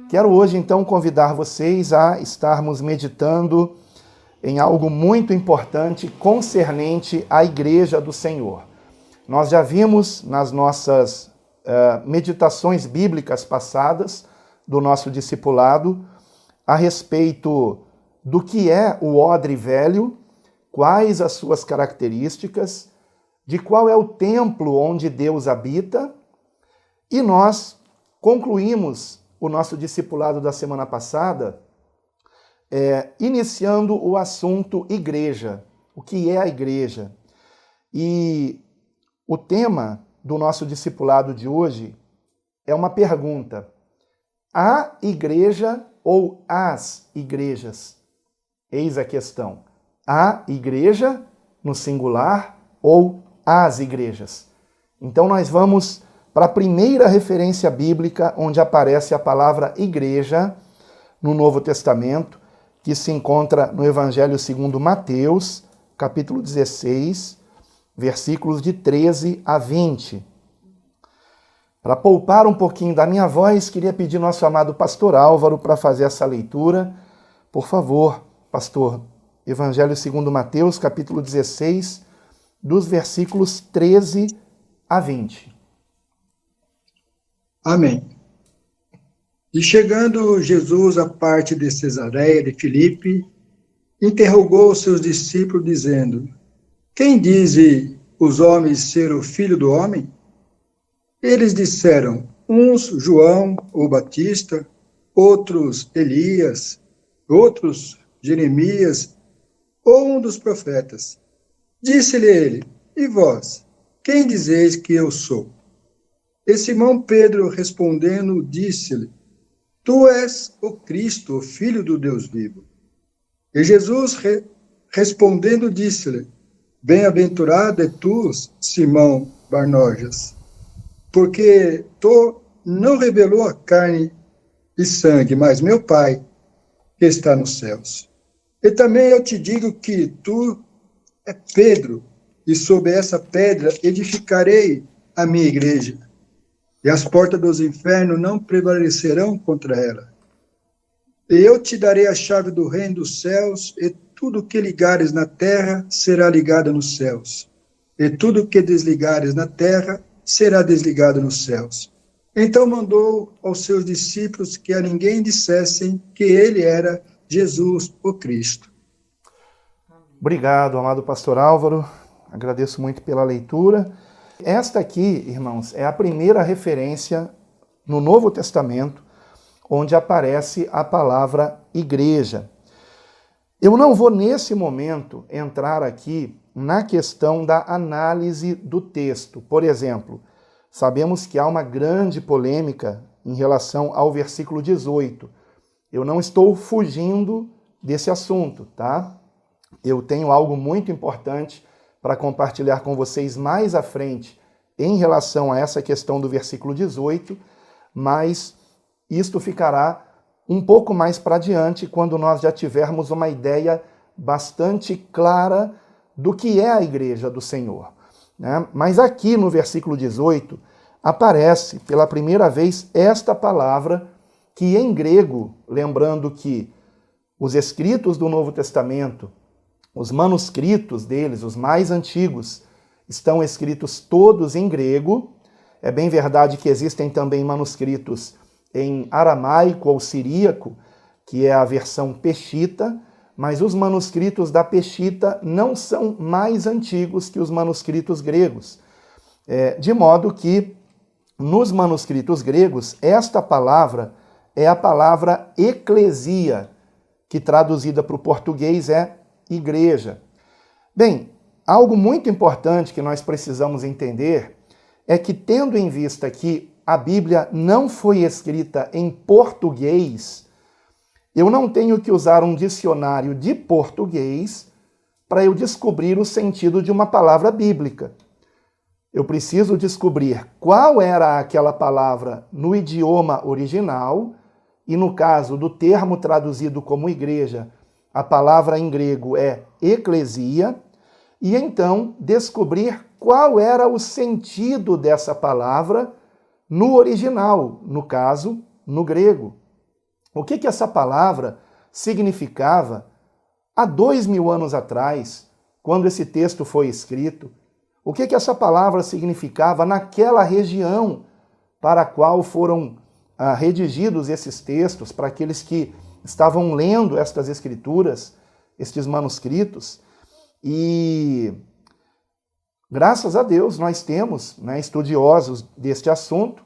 Quero hoje, então, convidar vocês a estarmos meditando em algo muito importante concernente à Igreja do Senhor. Nós já vimos nas nossas meditações bíblicas passadas do nosso discipulado a respeito do que é o odre velho, quais as suas características, de qual é o templo onde Deus habita, e nós concluímos o nosso discipulado da semana passada iniciando o assunto igreja, o que é a igreja. E o tema do nosso discipulado de hoje é uma pergunta: a igreja ou as igrejas? Eis a questão. A igreja no singular ou as igrejas? Então nós vamos para a primeira referência bíblica onde aparece a palavra igreja no Novo Testamento, que se encontra no Evangelho segundo Mateus, capítulo 16, versículos de 13 a 20. Para poupar um pouquinho da minha voz, queria pedir nosso amado pastor Álvaro para fazer essa leitura. Por favor, pastor, Evangelho segundo Mateus, capítulo 16, dos versículos 13 a 20. Amém. E chegando Jesus à parte de Cesareia de Filipe, interrogou os seus discípulos, dizendo: Quem dizem os homens ser o Filho do Homem? Eles disseram, uns João ou Batista, outros Elias, outros Jeremias, ou um dos profetas. Disse-lhe ele: E vós, quem dizeis que eu sou? E Simão Pedro, respondendo, disse-lhe: Tu és o Cristo, o Filho do Deus vivo. E Jesus, respondendo, disse-lhe: Bem-aventurado é tu, Simão Barnojas, porque tu não revelou a carne e sangue, mas meu Pai, que está nos céus. E também eu te digo que tu é Pedro, e sobre essa pedra edificarei a minha igreja, e as portas dos infernos não prevalecerão contra ela. E eu te darei a chave do reino dos céus, e tudo que ligares na terra será ligado nos céus, e tudo que desligares na terra será desligado nos céus. Então mandou aos seus discípulos que a ninguém dissessem que ele era Jesus, o Cristo. Obrigado, amado pastor Álvaro. Agradeço muito pela leitura. Esta aqui, irmãos, é a primeira referência no Novo Testamento onde aparece a palavra igreja. Eu não vou, nesse momento, entrar aqui na questão da análise do texto. Por exemplo, sabemos que há uma grande polêmica em relação ao versículo 18. Eu não estou fugindo desse assunto, tá? Eu tenho algo muito importante para compartilhar com vocês mais à frente em relação a essa questão do versículo 18, mas isto ficará um pouco mais para diante, quando nós já tivermos uma ideia bastante clara do que é a igreja do Senhor, né? Mas aqui no versículo 18 aparece pela primeira vez esta palavra que em grego, lembrando que os escritos do Novo Testamento, os manuscritos deles, os mais antigos, estão escritos todos em grego. É bem verdade que existem também manuscritos em aramaico ou siríaco, que é a versão peshita, mas os manuscritos da peshita não são mais antigos que os manuscritos gregos. De modo que, nos manuscritos gregos, esta palavra é a palavra eclesia, que traduzida para o português é igreja. Bem, algo muito importante que nós precisamos entender é que, tendo em vista que a Bíblia não foi escrita em português, eu não tenho que usar um dicionário de português para eu descobrir o sentido de uma palavra bíblica. Eu preciso descobrir qual era aquela palavra no idioma original, e no caso do termo traduzido como igreja, a palavra em grego é eclesia, e então descobrir qual era o sentido dessa palavra no original, no caso, no grego. O que essa palavra significava há 2000 anos atrás, quando esse texto foi escrito? O que essa palavra significava naquela região para a qual foram redigidos esses textos, para aqueles que estavam lendo estas escrituras, estes manuscritos? E graças a Deus nós temos, né, estudiosos deste assunto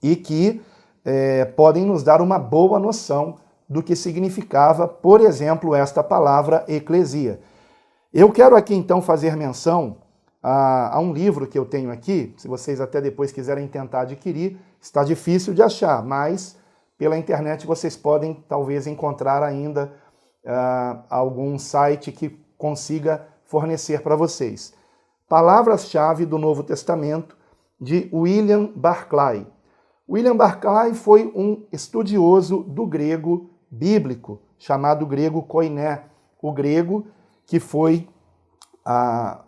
e que podem nos dar uma boa noção do que significava, por exemplo, esta palavra eclesia. Eu quero aqui então fazer menção a um livro que eu tenho aqui, se vocês até depois quiserem tentar adquirir, está difícil de achar, mas pela internet vocês podem talvez encontrar ainda algum site que consiga fornecer para vocês. Palavras-chave do Novo Testamento, de William Barclay. William Barclay foi um estudioso do grego bíblico, chamado grego koiné, o grego que foi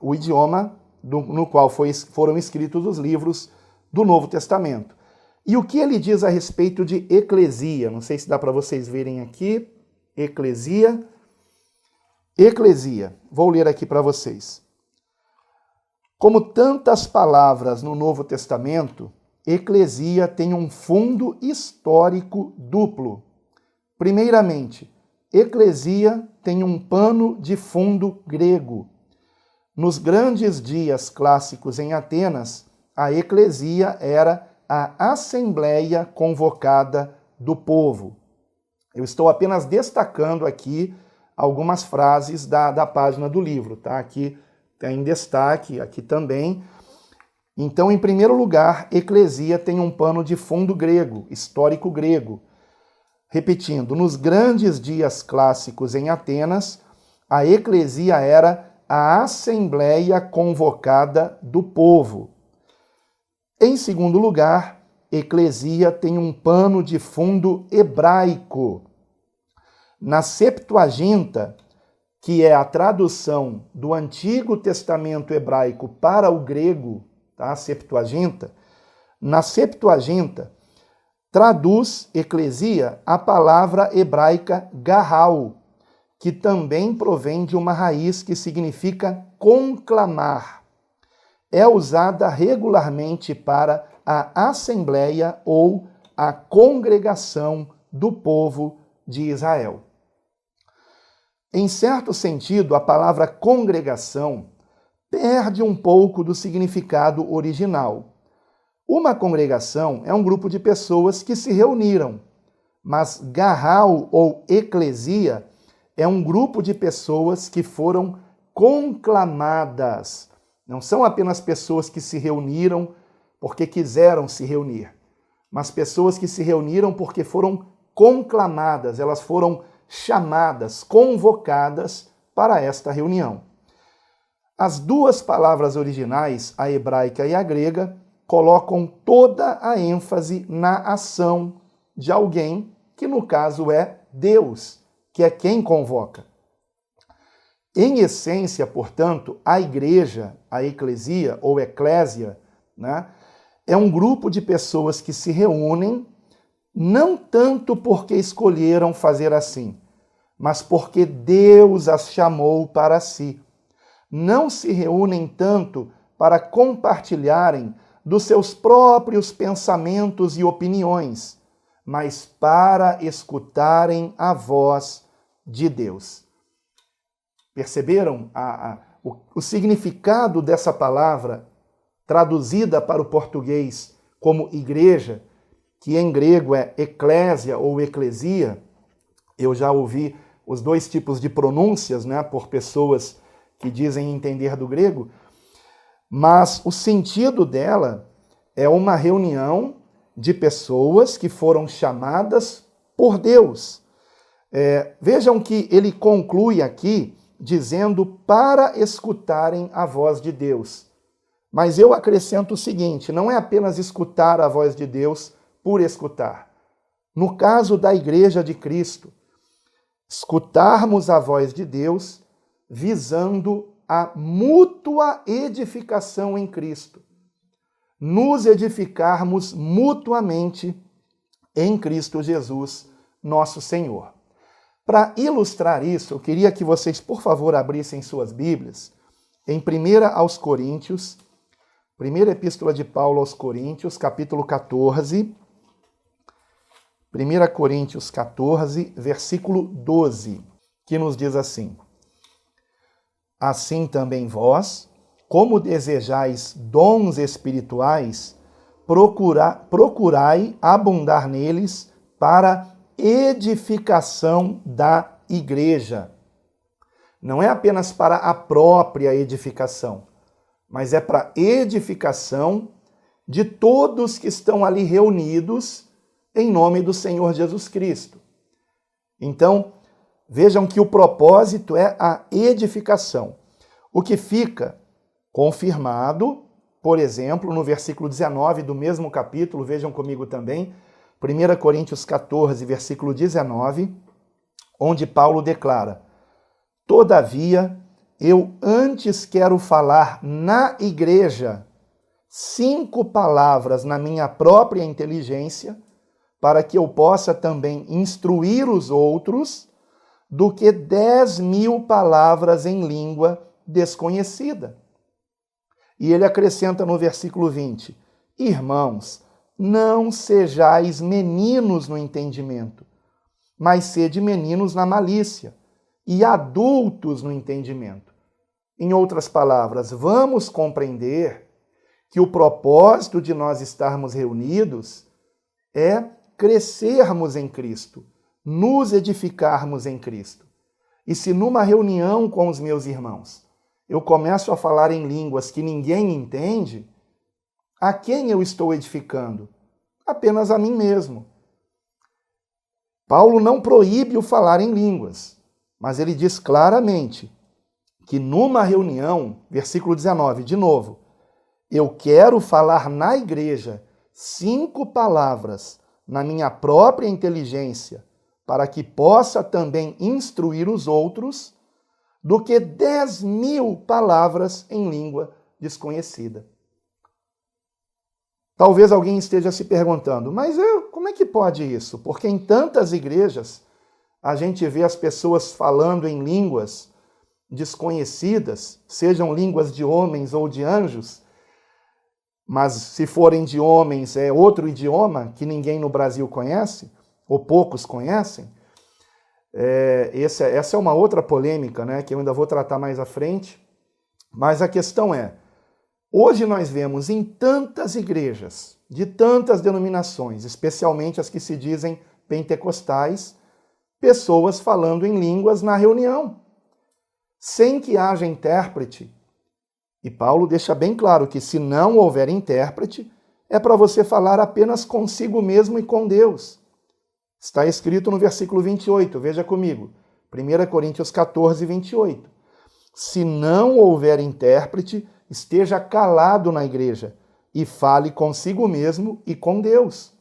o idioma no qual foram escritos os livros do Novo Testamento. E o que ele diz a respeito de eclesia? Não sei se dá para vocês verem aqui. Eclesia. Eclesia. Vou ler aqui para vocês. Como tantas palavras no Novo Testamento, eclesia tem um fundo histórico duplo. Primeiramente, eclesia tem um pano de fundo grego. Nos grandes dias clássicos em Atenas, a eclesia era a assembleia convocada do povo. Eu estou apenas destacando aqui algumas frases da página do livro, tá? Aqui tem destaque, aqui também. Então, em primeiro lugar, eclesia tem um pano de fundo grego, histórico grego. Repetindo, nos grandes dias clássicos em Atenas, a eclesia era a assembleia convocada do povo. Em segundo lugar, eclesia tem um pano de fundo hebraico. Na Septuaginta, que é a tradução do Antigo Testamento hebraico para o grego, tá? Septuaginta, na Septuaginta, traduz eclesia a palavra hebraica garral, que também provém de uma raiz que significa conclamar. É usada regularmente para a assembleia ou a congregação do povo de Israel. Em certo sentido, a palavra congregação perde um pouco do significado original. Uma congregação é um grupo de pessoas que se reuniram, mas garral ou eclesia é um grupo de pessoas que foram conclamadas. Não são apenas pessoas que se reuniram porque quiseram se reunir, mas pessoas que se reuniram porque foram conclamadas, elas foram chamadas, convocadas para esta reunião. As duas palavras originais, a hebraica e a grega, colocam toda a ênfase na ação de alguém, que no caso é Deus, que é quem convoca. Em essência, portanto, a igreja, a eclesia ou eclésia, né, é um grupo de pessoas que se reúnem não tanto porque escolheram fazer assim, mas porque Deus as chamou para si. Não se reúnem tanto para compartilharem dos seus próprios pensamentos e opiniões, mas para escutarem a voz de Deus. Perceberam o significado dessa palavra, traduzida para o português como igreja, que em grego é eclésia ou eclesia? Eu já ouvi os dois tipos de pronúncias, né, por pessoas que dizem entender do grego, mas o sentido dela é uma reunião de pessoas que foram chamadas por Deus. Vejam que ele conclui aqui dizendo para escutarem a voz de Deus. Mas eu acrescento o seguinte, não é apenas escutar a voz de Deus por escutar. No caso da Igreja de Cristo, escutarmos a voz de Deus visando a mútua edificação em Cristo. Nos edificarmos mutuamente em Cristo Jesus nosso Senhor. Para ilustrar isso, eu queria que vocês, por favor, abrissem suas Bíblias em 1 aos Coríntios, primeira epístola de Paulo aos Coríntios, capítulo 14, 1 Coríntios 14, versículo 12, que nos diz assim: Assim também vós, como desejais dons espirituais, procurai abundar neles para edificação da igreja. Não é apenas para a própria edificação, mas é para edificação de todos que estão ali reunidos em nome do Senhor Jesus Cristo. Então, vejam que o propósito é a edificação. O que fica confirmado, por exemplo, no versículo 19 do mesmo capítulo, vejam comigo também, 1 Coríntios 14, versículo 19, onde Paulo declara: Todavia, eu antes quero falar na igreja 5 palavras na minha própria inteligência, para que eu possa também instruir os outros, do que 10.000 palavras em língua desconhecida. E ele acrescenta no versículo 20, Irmãos, não sejais meninos no entendimento, mas sede meninos na malícia, e adultos no entendimento. Em outras palavras, vamos compreender que o propósito de nós estarmos reunidos é crescermos em Cristo, nos edificarmos em Cristo. E se numa reunião com os meus irmãos eu começo a falar em línguas que ninguém entende, a quem eu estou edificando? Apenas a mim mesmo. Paulo não proíbe o falar em línguas, mas ele diz claramente que numa reunião, versículo 19, de novo, eu quero falar na igreja 5 palavras na minha própria inteligência, para que possa também instruir os outros, do que 10.000 palavras em língua desconhecida. Talvez alguém esteja se perguntando, mas como é que pode isso? Porque em tantas igrejas a gente vê as pessoas falando em línguas desconhecidas, sejam línguas de homens ou de anjos, mas se forem de homens é outro idioma que ninguém no Brasil conhece, ou poucos conhecem. Essa é uma outra polêmica, né, que eu ainda vou tratar mais à frente. Mas a questão é, hoje nós vemos em tantas igrejas, de tantas denominações, especialmente as que se dizem pentecostais, pessoas falando em línguas na reunião, sem que haja intérprete. E Paulo deixa bem claro que se não houver intérprete, é para você falar apenas consigo mesmo e com Deus. Está escrito no versículo 28, veja comigo, 1 Coríntios 14, 28. Se não houver intérprete, esteja calado na igreja e fale consigo mesmo e com Deus.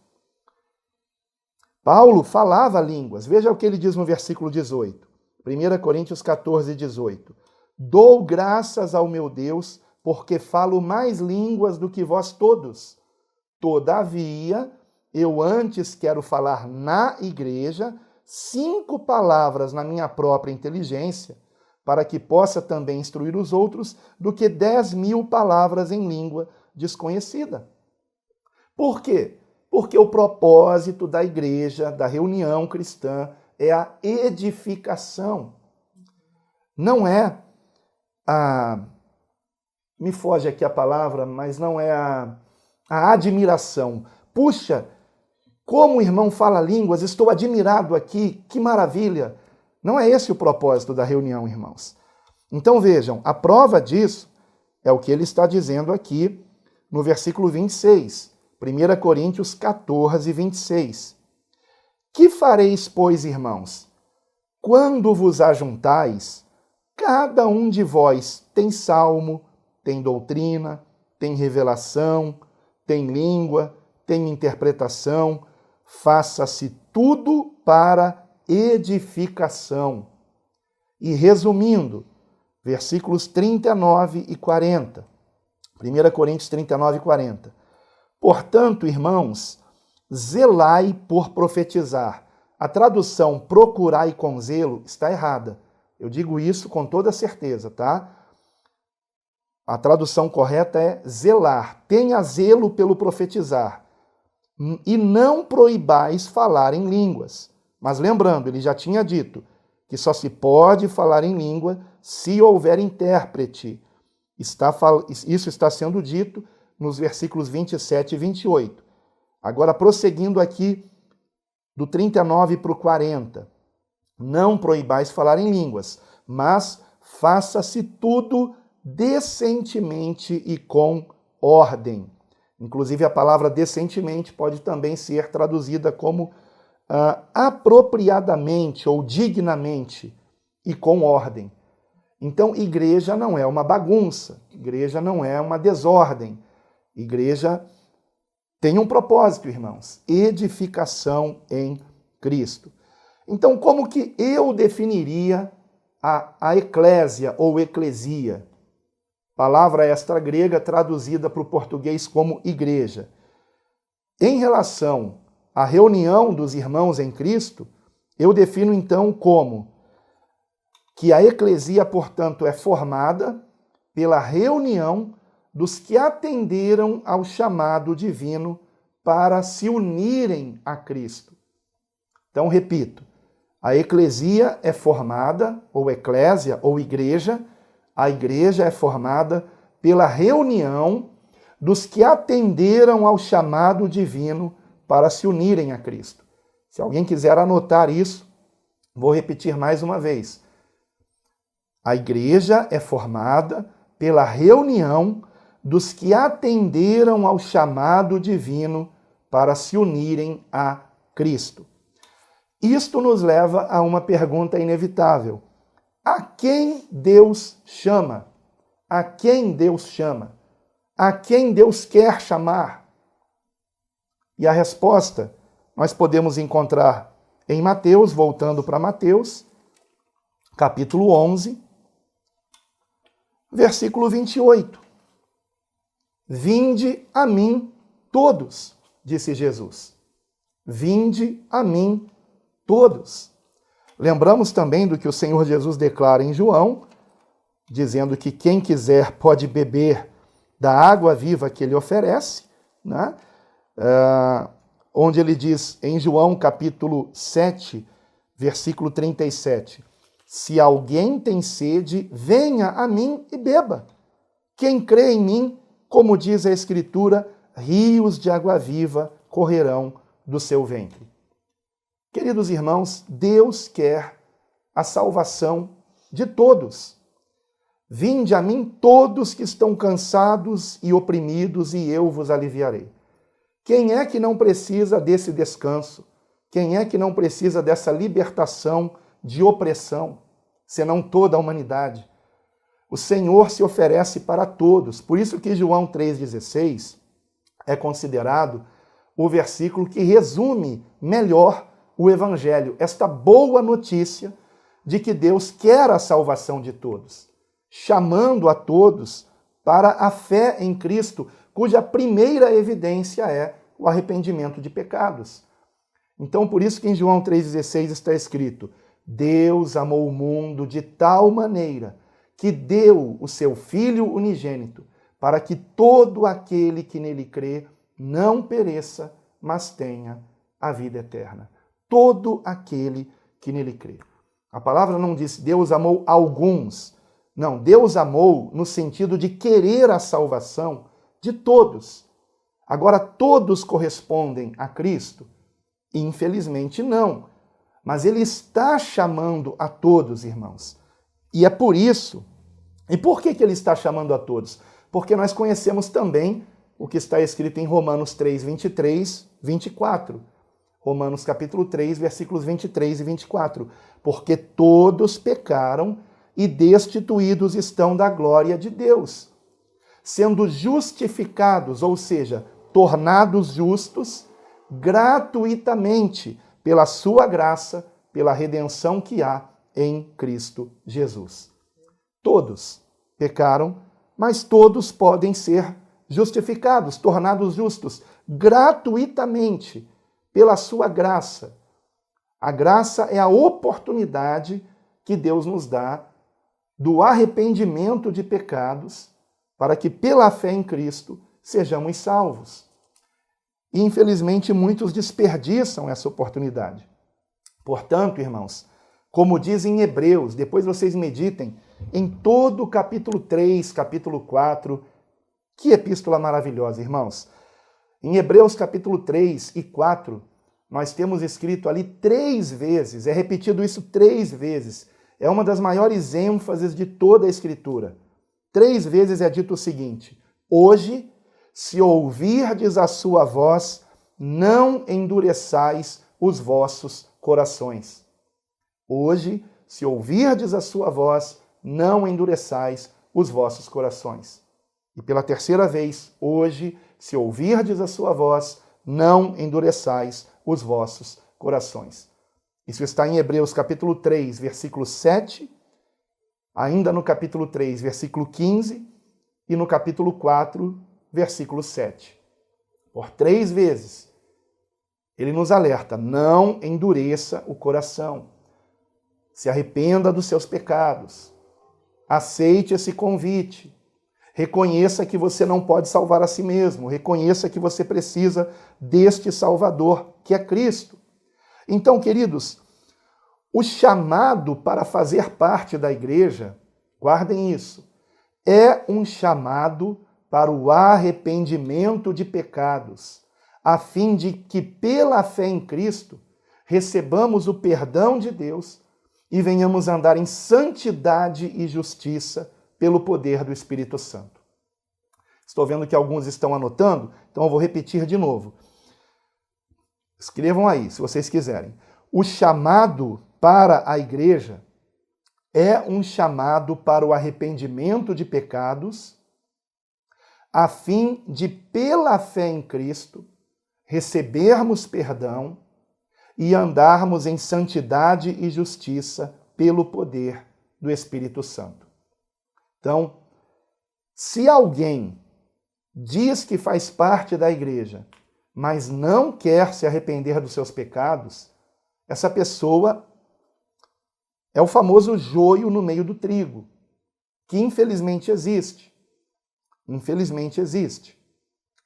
Paulo falava línguas, veja o que ele diz no versículo 18, 1 Coríntios 14, 18. Dou graças ao meu Deus, porque falo mais línguas do que vós todos. Todavia, eu antes quero falar na igreja 5 palavras na minha própria inteligência, para que possa também instruir os outros, do que 10.000 palavras em língua desconhecida. Por quê? Porque o propósito da igreja, da reunião cristã, é a edificação. Não é me foge aqui a palavra, mas não é a admiração. Puxa, como o irmão fala línguas, estou admirado aqui, que maravilha. Não é esse o propósito da reunião, irmãos. Então vejam, a prova disso é o que ele está dizendo aqui no versículo 26, 1 Coríntios 14, 26. Que fareis, pois, irmãos? Quando vos ajuntais, cada um de vós tem salmo, tem doutrina, tem revelação, tem língua, tem interpretação, faça-se tudo para edificação. E resumindo, versículos 39 e 40. 1 Coríntios 39 e 40. Portanto, irmãos, zelai por profetizar, A tradução procurai com zelo está errada. Eu digo isso com toda certeza, tá? A tradução correta é zelar. Tenha zelo pelo profetizar. E não proibais falar em línguas. Mas lembrando, ele já tinha dito que só se pode falar em língua se houver intérprete. Isso está sendo dito nos versículos 27 e 28. Agora, prosseguindo aqui, do 39 para o 40. Não proibais falar em línguas, mas faça-se tudo decentemente e com ordem. Inclusive, a palavra decentemente pode também ser traduzida como apropriadamente ou dignamente e com ordem. Então, igreja não é uma bagunça, igreja não é uma desordem. Igreja tem um propósito, irmãos: edificação em Cristo. Então, como que eu definiria a eclésia ou eclesia? Palavra esta grega traduzida para o português como igreja. Em relação à reunião dos irmãos em Cristo, eu defino então como que a eclesia, portanto, é formada pela reunião dos que atenderam ao chamado divino para se unirem a Cristo. Então, repito, a eclesia é formada, ou eclésia, ou igreja, a igreja é formada pela reunião dos que atenderam ao chamado divino para se unirem a Cristo. Se alguém quiser anotar isso, vou repetir mais uma vez. A igreja é formada pela reunião dos que atenderam ao chamado divino para se unirem a Cristo. Isto nos leva a uma pergunta inevitável. A quem Deus chama? A quem Deus chama? A quem Deus quer chamar? E a resposta nós podemos encontrar em Mateus, voltando para Mateus, capítulo 11, versículo 28. Vinde a mim todos, disse Jesus. Vinde a mim todos. Lembramos também do que o Senhor Jesus declara em João, dizendo que quem quiser pode beber da água viva que ele oferece, né? Onde ele diz em João capítulo 7, versículo 37, se alguém tem sede, venha a mim e beba. Quem crê em mim, como diz a Escritura, rios de água viva correrão do seu ventre. Queridos irmãos, Deus quer a salvação de todos. Vinde a mim todos que estão cansados e oprimidos, e eu vos aliviarei. Quem é que não precisa desse descanso? Quem é que não precisa dessa libertação de opressão, senão toda a humanidade? O Senhor se oferece para todos. Por isso que João 3,16 é considerado o versículo que resume melhor o Evangelho, esta boa notícia de que Deus quer a salvação de todos, chamando a todos para a fé em Cristo, cuja primeira evidência é o arrependimento de pecados. Então, por isso que em João 3,16 está escrito: Deus amou o mundo de tal maneira que deu o seu Filho unigênito, para que todo aquele que nele crê não pereça, mas tenha a vida eterna. Todo aquele que nele crê. A palavra não diz Deus amou alguns. Não, Deus amou no sentido de querer a salvação de todos. Agora, todos correspondem a Cristo? Infelizmente não. Mas ele está chamando a todos, irmãos. E é por isso. E por que ele está chamando a todos? Porque nós conhecemos também o que está escrito em Romanos 3, 23, 24. Romanos capítulo 3, versículos 23 e 24. Porque todos pecaram e destituídos estão da glória de Deus, sendo justificados, ou seja, tornados justos, gratuitamente, pela sua graça, pela redenção que há em Cristo Jesus. Todos pecaram, mas todos podem ser justificados, tornados justos, gratuitamente, pela sua graça. A graça é a oportunidade que Deus nos dá do arrependimento de pecados para que, pela fé em Cristo, sejamos salvos. E, infelizmente, muitos desperdiçam essa oportunidade. Portanto, irmãos, como diz em Hebreus, depois vocês meditem em todo o capítulo 3, capítulo 4, que epístola maravilhosa, irmãos. Em Hebreus capítulo 3 e 4, nós temos escrito ali 3 vezes, é repetido isso 3 vezes, é uma das maiores ênfases de toda a Escritura. 3 vezes é dito o seguinte: hoje, se ouvirdes a sua voz, não endureçais os vossos corações. Hoje, se ouvirdes a sua voz, não endureçais os vossos corações. E pela 3ª vez, hoje, se ouvirdes a sua voz, não endureçais os vossos corações. Isso está em Hebreus capítulo 3, versículo 7, ainda no capítulo 3, versículo 15, e no capítulo 4, versículo 7. Por 3 vezes, ele nos alerta: não endureça o coração. Se arrependa dos seus pecados. Aceite esse convite. Reconheça que você não pode salvar a si mesmo. Reconheça que você precisa deste Salvador, que é Cristo. Então, queridos, o chamado para fazer parte da igreja, guardem isso, é um chamado para o arrependimento de pecados, a fim de que, pela fé em Cristo, recebamos o perdão de Deus e venhamos andar em santidade e justiça pelo poder do Espírito Santo. Estou vendo que alguns estão anotando, então eu vou repetir de novo. Escrevam aí, se vocês quiserem. O chamado para a igreja é um chamado para o arrependimento de pecados, a fim de, pela fé em Cristo, recebermos perdão e andarmos em santidade e justiça pelo poder do Espírito Santo. Então, se alguém diz que faz parte da igreja, mas não quer se arrepender dos seus pecados, essa pessoa é o famoso joio no meio do trigo, que infelizmente existe. Infelizmente existe.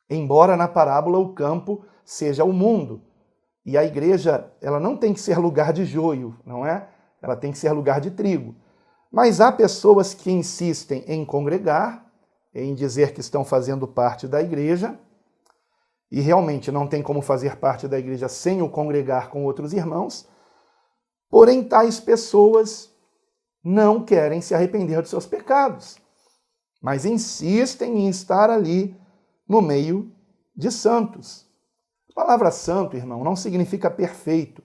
Embora na parábola o campo seja o mundo, e a igreja, ela não tem que ser lugar de joio, não é? Ela tem que ser lugar de trigo. Mas há pessoas que insistem em congregar, em dizer que estão fazendo parte da igreja, e realmente não tem como fazer parte da igreja sem o congregar com outros irmãos, porém tais pessoas não querem se arrepender dos seus pecados, mas insistem em estar ali no meio de santos. A palavra santo, irmão, não significa perfeito,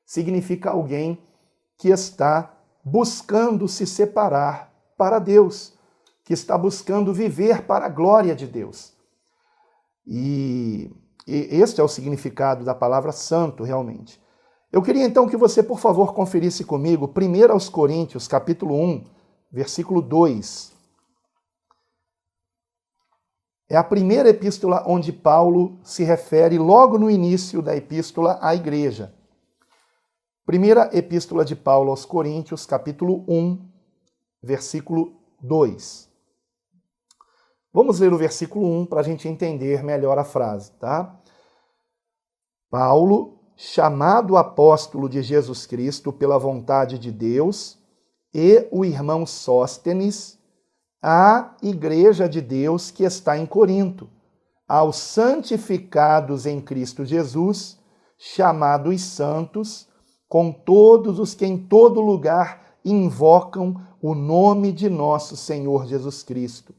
significa alguém que está buscando se separar para Deus, que está buscando viver para a glória de Deus. E este é o significado da palavra santo, realmente. Eu queria então que você, por favor, conferisse comigo 1 aos Coríntios, capítulo 1, versículo 2. É a primeira epístola onde Paulo se refere logo no início da epístola à igreja. Primeira epístola de Paulo aos Coríntios, capítulo 1, versículo 2. Vamos ler o versículo 1 para a gente entender melhor a frase, tá? Paulo, chamado apóstolo de Jesus Cristo pela vontade de Deus, e o irmão Sóstenes, à igreja de Deus que está em Corinto, aos santificados em Cristo Jesus, chamados santos, com todos os que em todo lugar invocam o nome de nosso Senhor Jesus Cristo,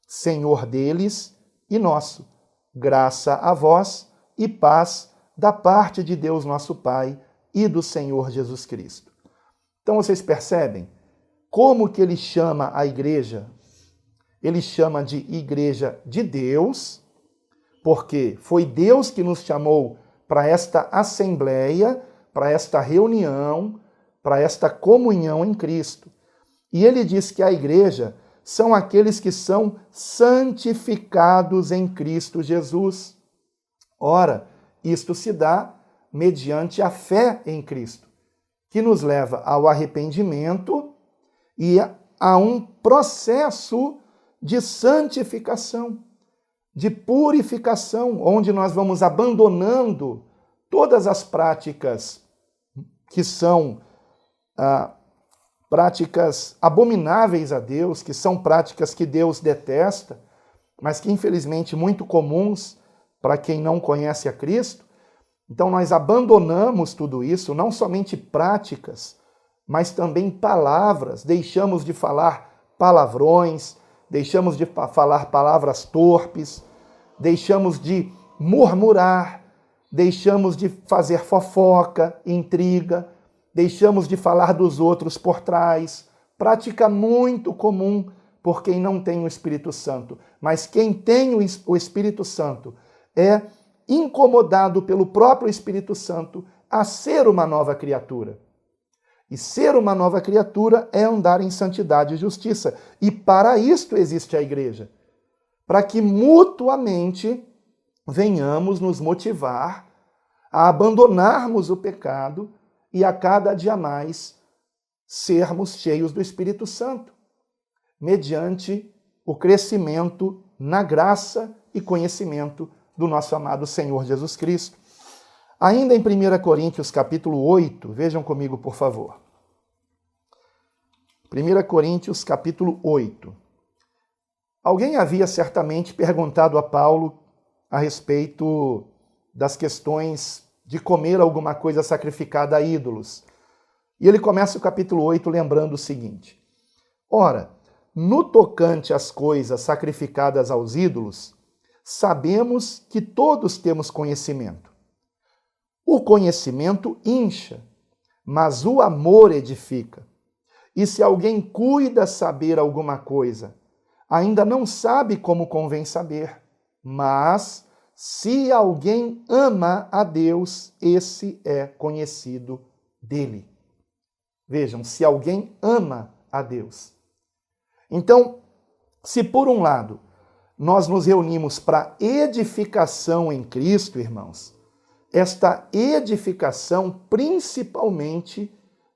Senhor deles e nosso. Graça a vós e paz da parte de Deus nosso Pai e do Senhor Jesus Cristo. Então vocês percebem como que ele chama a igreja? Ele chama de igreja de Deus, porque foi Deus que nos chamou para esta assembleia, para esta reunião, para esta comunhão em Cristo. E ele diz que a igreja são aqueles que são santificados em Cristo Jesus. Ora, isto se dá mediante a fé em Cristo, que nos leva ao arrependimento e a um processo de santificação, de purificação, onde nós vamos abandonando todas as práticas que são práticas abomináveis a Deus, que são práticas que Deus detesta, mas que infelizmente muito comuns para quem não conhece a Cristo. Então nós abandonamos tudo isso, não somente práticas, mas também palavras, deixamos de falar palavrões, deixamos de falar palavras torpes, deixamos de murmurar, deixamos de fazer fofoca, intriga, deixamos de falar dos outros por trás. Prática muito comum por quem não tem o Espírito Santo. Mas quem tem o Espírito Santo é incomodado pelo próprio Espírito Santo a ser uma nova criatura. E ser uma nova criatura é andar em santidade e justiça. E para isto existe a igreja. Para que mutuamente venhamos nos motivar a abandonarmos o pecado e a cada dia mais sermos cheios do Espírito Santo, mediante o crescimento na graça e conhecimento do nosso amado Senhor Jesus Cristo. Ainda em 1 Coríntios capítulo 8, vejam comigo, por favor. 1 Coríntios capítulo 8. Alguém havia certamente perguntado a Paulo a respeito das questões de comer alguma coisa sacrificada a ídolos. E ele começa o capítulo 8 lembrando o seguinte: ora, no tocante às coisas sacrificadas aos ídolos, sabemos que todos temos conhecimento. O conhecimento incha, mas o amor edifica. E se alguém cuida saber alguma coisa, ainda não sabe como convém saber, mas se alguém ama a Deus, esse é conhecido dele. Vejam, se alguém ama a Deus. Então, se por um lado nós nos reunimos para edificação em Cristo, irmãos, esta edificação, principalmente,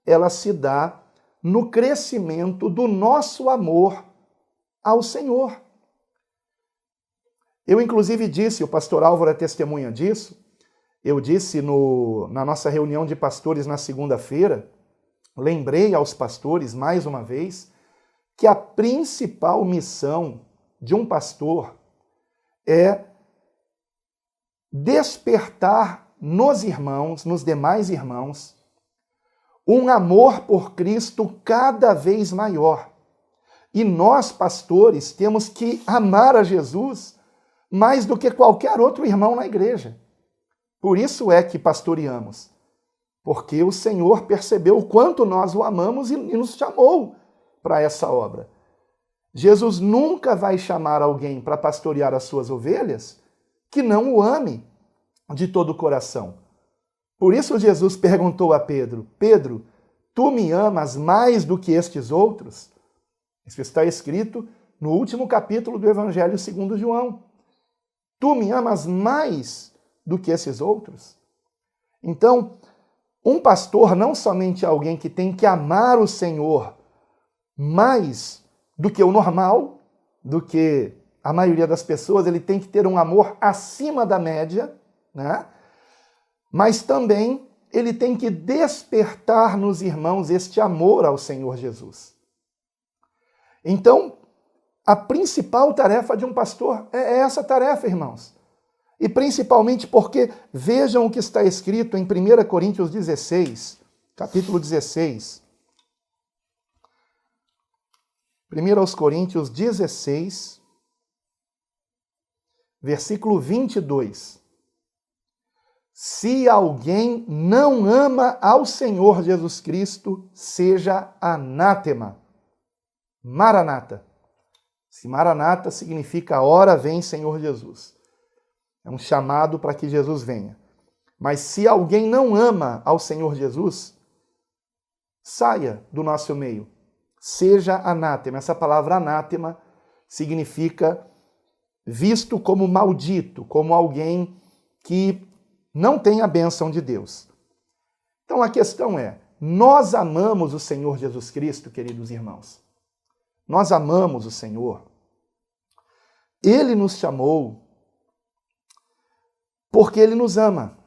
ela se dá no crescimento do nosso amor ao Senhor. Eu, inclusive, disse, o pastor Álvaro é testemunha disso, eu disse na nossa reunião de pastores na segunda-feira, lembrei aos pastores, mais uma vez, que a principal missão de um pastor é despertar nos irmãos, nos demais irmãos, um amor por Cristo cada vez maior. E nós, pastores, temos que amar a Jesus mais do que qualquer outro irmão na igreja. Por isso é que pastoreamos, porque o Senhor percebeu o quanto nós o amamos e nos chamou para essa obra. Jesus nunca vai chamar alguém para pastorear as suas ovelhas que não o ame de todo o coração. Por isso Jesus perguntou a Pedro: Pedro, tu me amas mais do que estes outros? Isso está escrito no último capítulo do Evangelho segundo João. Tu me amas mais do que esses outros? Então, um pastor não somente é alguém que tem que amar o Senhor mais do que o normal, do que a maioria das pessoas, ele tem que ter um amor acima da média, né? Mas também ele tem que despertar nos irmãos este amor ao Senhor Jesus. Então, a principal tarefa de um pastor é essa tarefa, irmãos. E principalmente porque vejam o que está escrito em 1 Coríntios 16, capítulo 16. 1 Coríntios 16, versículo 22. Se alguém não ama ao Senhor Jesus Cristo, seja anátema. Maranata. Se Maranata significa hora vem Senhor Jesus. É um chamado para que Jesus venha. Mas se alguém não ama ao Senhor Jesus, saia do nosso meio. Seja anátema. Essa palavra anátema significa visto como maldito, como alguém que não tem a bênção de Deus. Então a questão é, nós amamos o Senhor Jesus Cristo, queridos irmãos? Nós amamos o Senhor? Ele nos chamou porque Ele nos ama.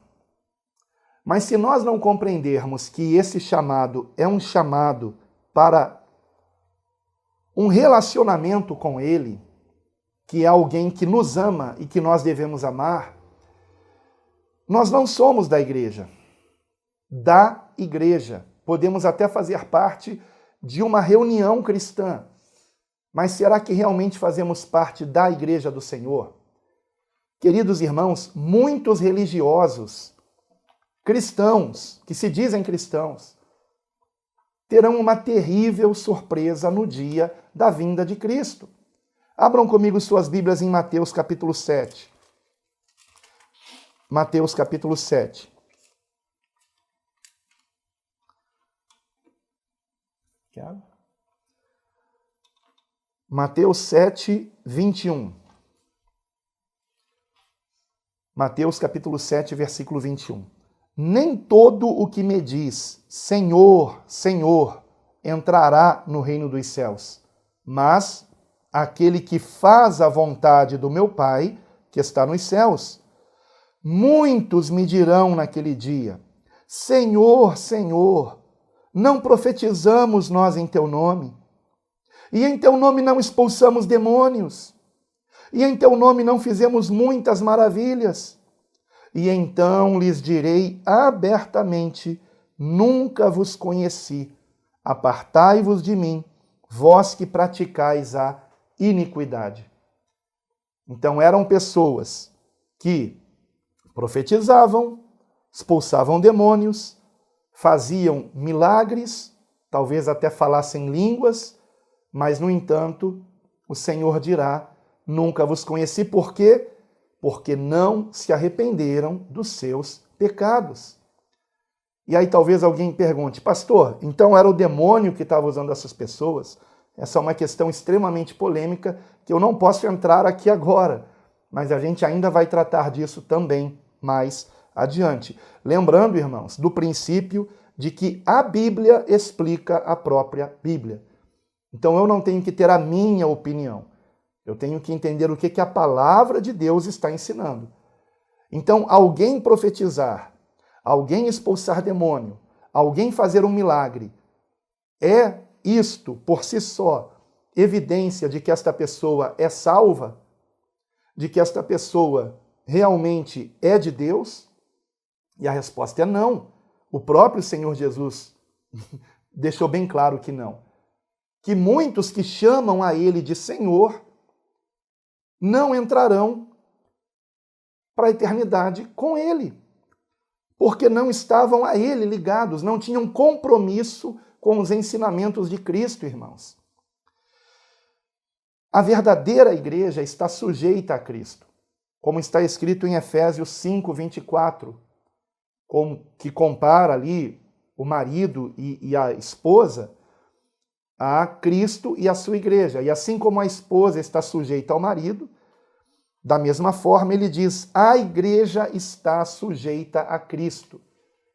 Mas se nós não compreendermos que esse chamado é um chamado para um relacionamento com Ele, que é alguém que nos ama e que nós devemos amar, nós não somos da igreja. Da igreja. Podemos até fazer parte de uma reunião cristã, mas será que realmente fazemos parte da igreja do Senhor? Queridos irmãos, muitos religiosos, cristãos, que se dizem cristãos, terão uma terrível surpresa no dia da vinda de Cristo. Abram comigo suas Bíblias em Mateus capítulo 7. Mateus capítulo 7. Mateus 7, 21. Mateus capítulo 7, versículo 21. Nem todo o que me diz, Senhor, Senhor, entrará no reino dos céus, mas aquele que faz a vontade do meu Pai, que está nos céus. Muitos me dirão naquele dia, Senhor, Senhor, não profetizamos nós em teu nome? E em teu nome não expulsamos demônios? E em teu nome não fizemos muitas maravilhas? E então lhes direi abertamente, nunca vos conheci. Apartai-vos de mim, vós que praticais a iniquidade. Então eram pessoas que profetizavam, expulsavam demônios, faziam milagres, talvez até falassem línguas, mas, no entanto, o Senhor dirá, nunca vos conheci. Por quê? Porque não se arrependeram dos seus pecados. E aí talvez alguém pergunte, pastor, então era o demônio que estava usando essas pessoas? Essa é uma questão extremamente polêmica que eu não posso entrar aqui agora, mas a gente ainda vai tratar disso também mais adiante. Lembrando, irmãos, do princípio de que a Bíblia explica a própria Bíblia. Então eu não tenho que ter a minha opinião. Eu tenho que entender o que a palavra de Deus está ensinando. Então, alguém profetizar, alguém expulsar demônio, alguém fazer um milagre, é isto, por si só, evidência de que esta pessoa é salva? De que esta pessoa realmente é de Deus? E a resposta é não. O próprio Senhor Jesus deixou bem claro que não. Que muitos que chamam a Ele de Senhor não entrarão para a eternidade com Ele, porque não estavam a Ele ligados, não tinham compromisso com os ensinamentos de Cristo, irmãos. A verdadeira igreja está sujeita a Cristo, como está escrito em Efésios 5, 24, que compara ali o marido e a esposa a Cristo e a sua igreja. E assim como a esposa está sujeita ao marido, da mesma forma ele diz, a igreja está sujeita a Cristo.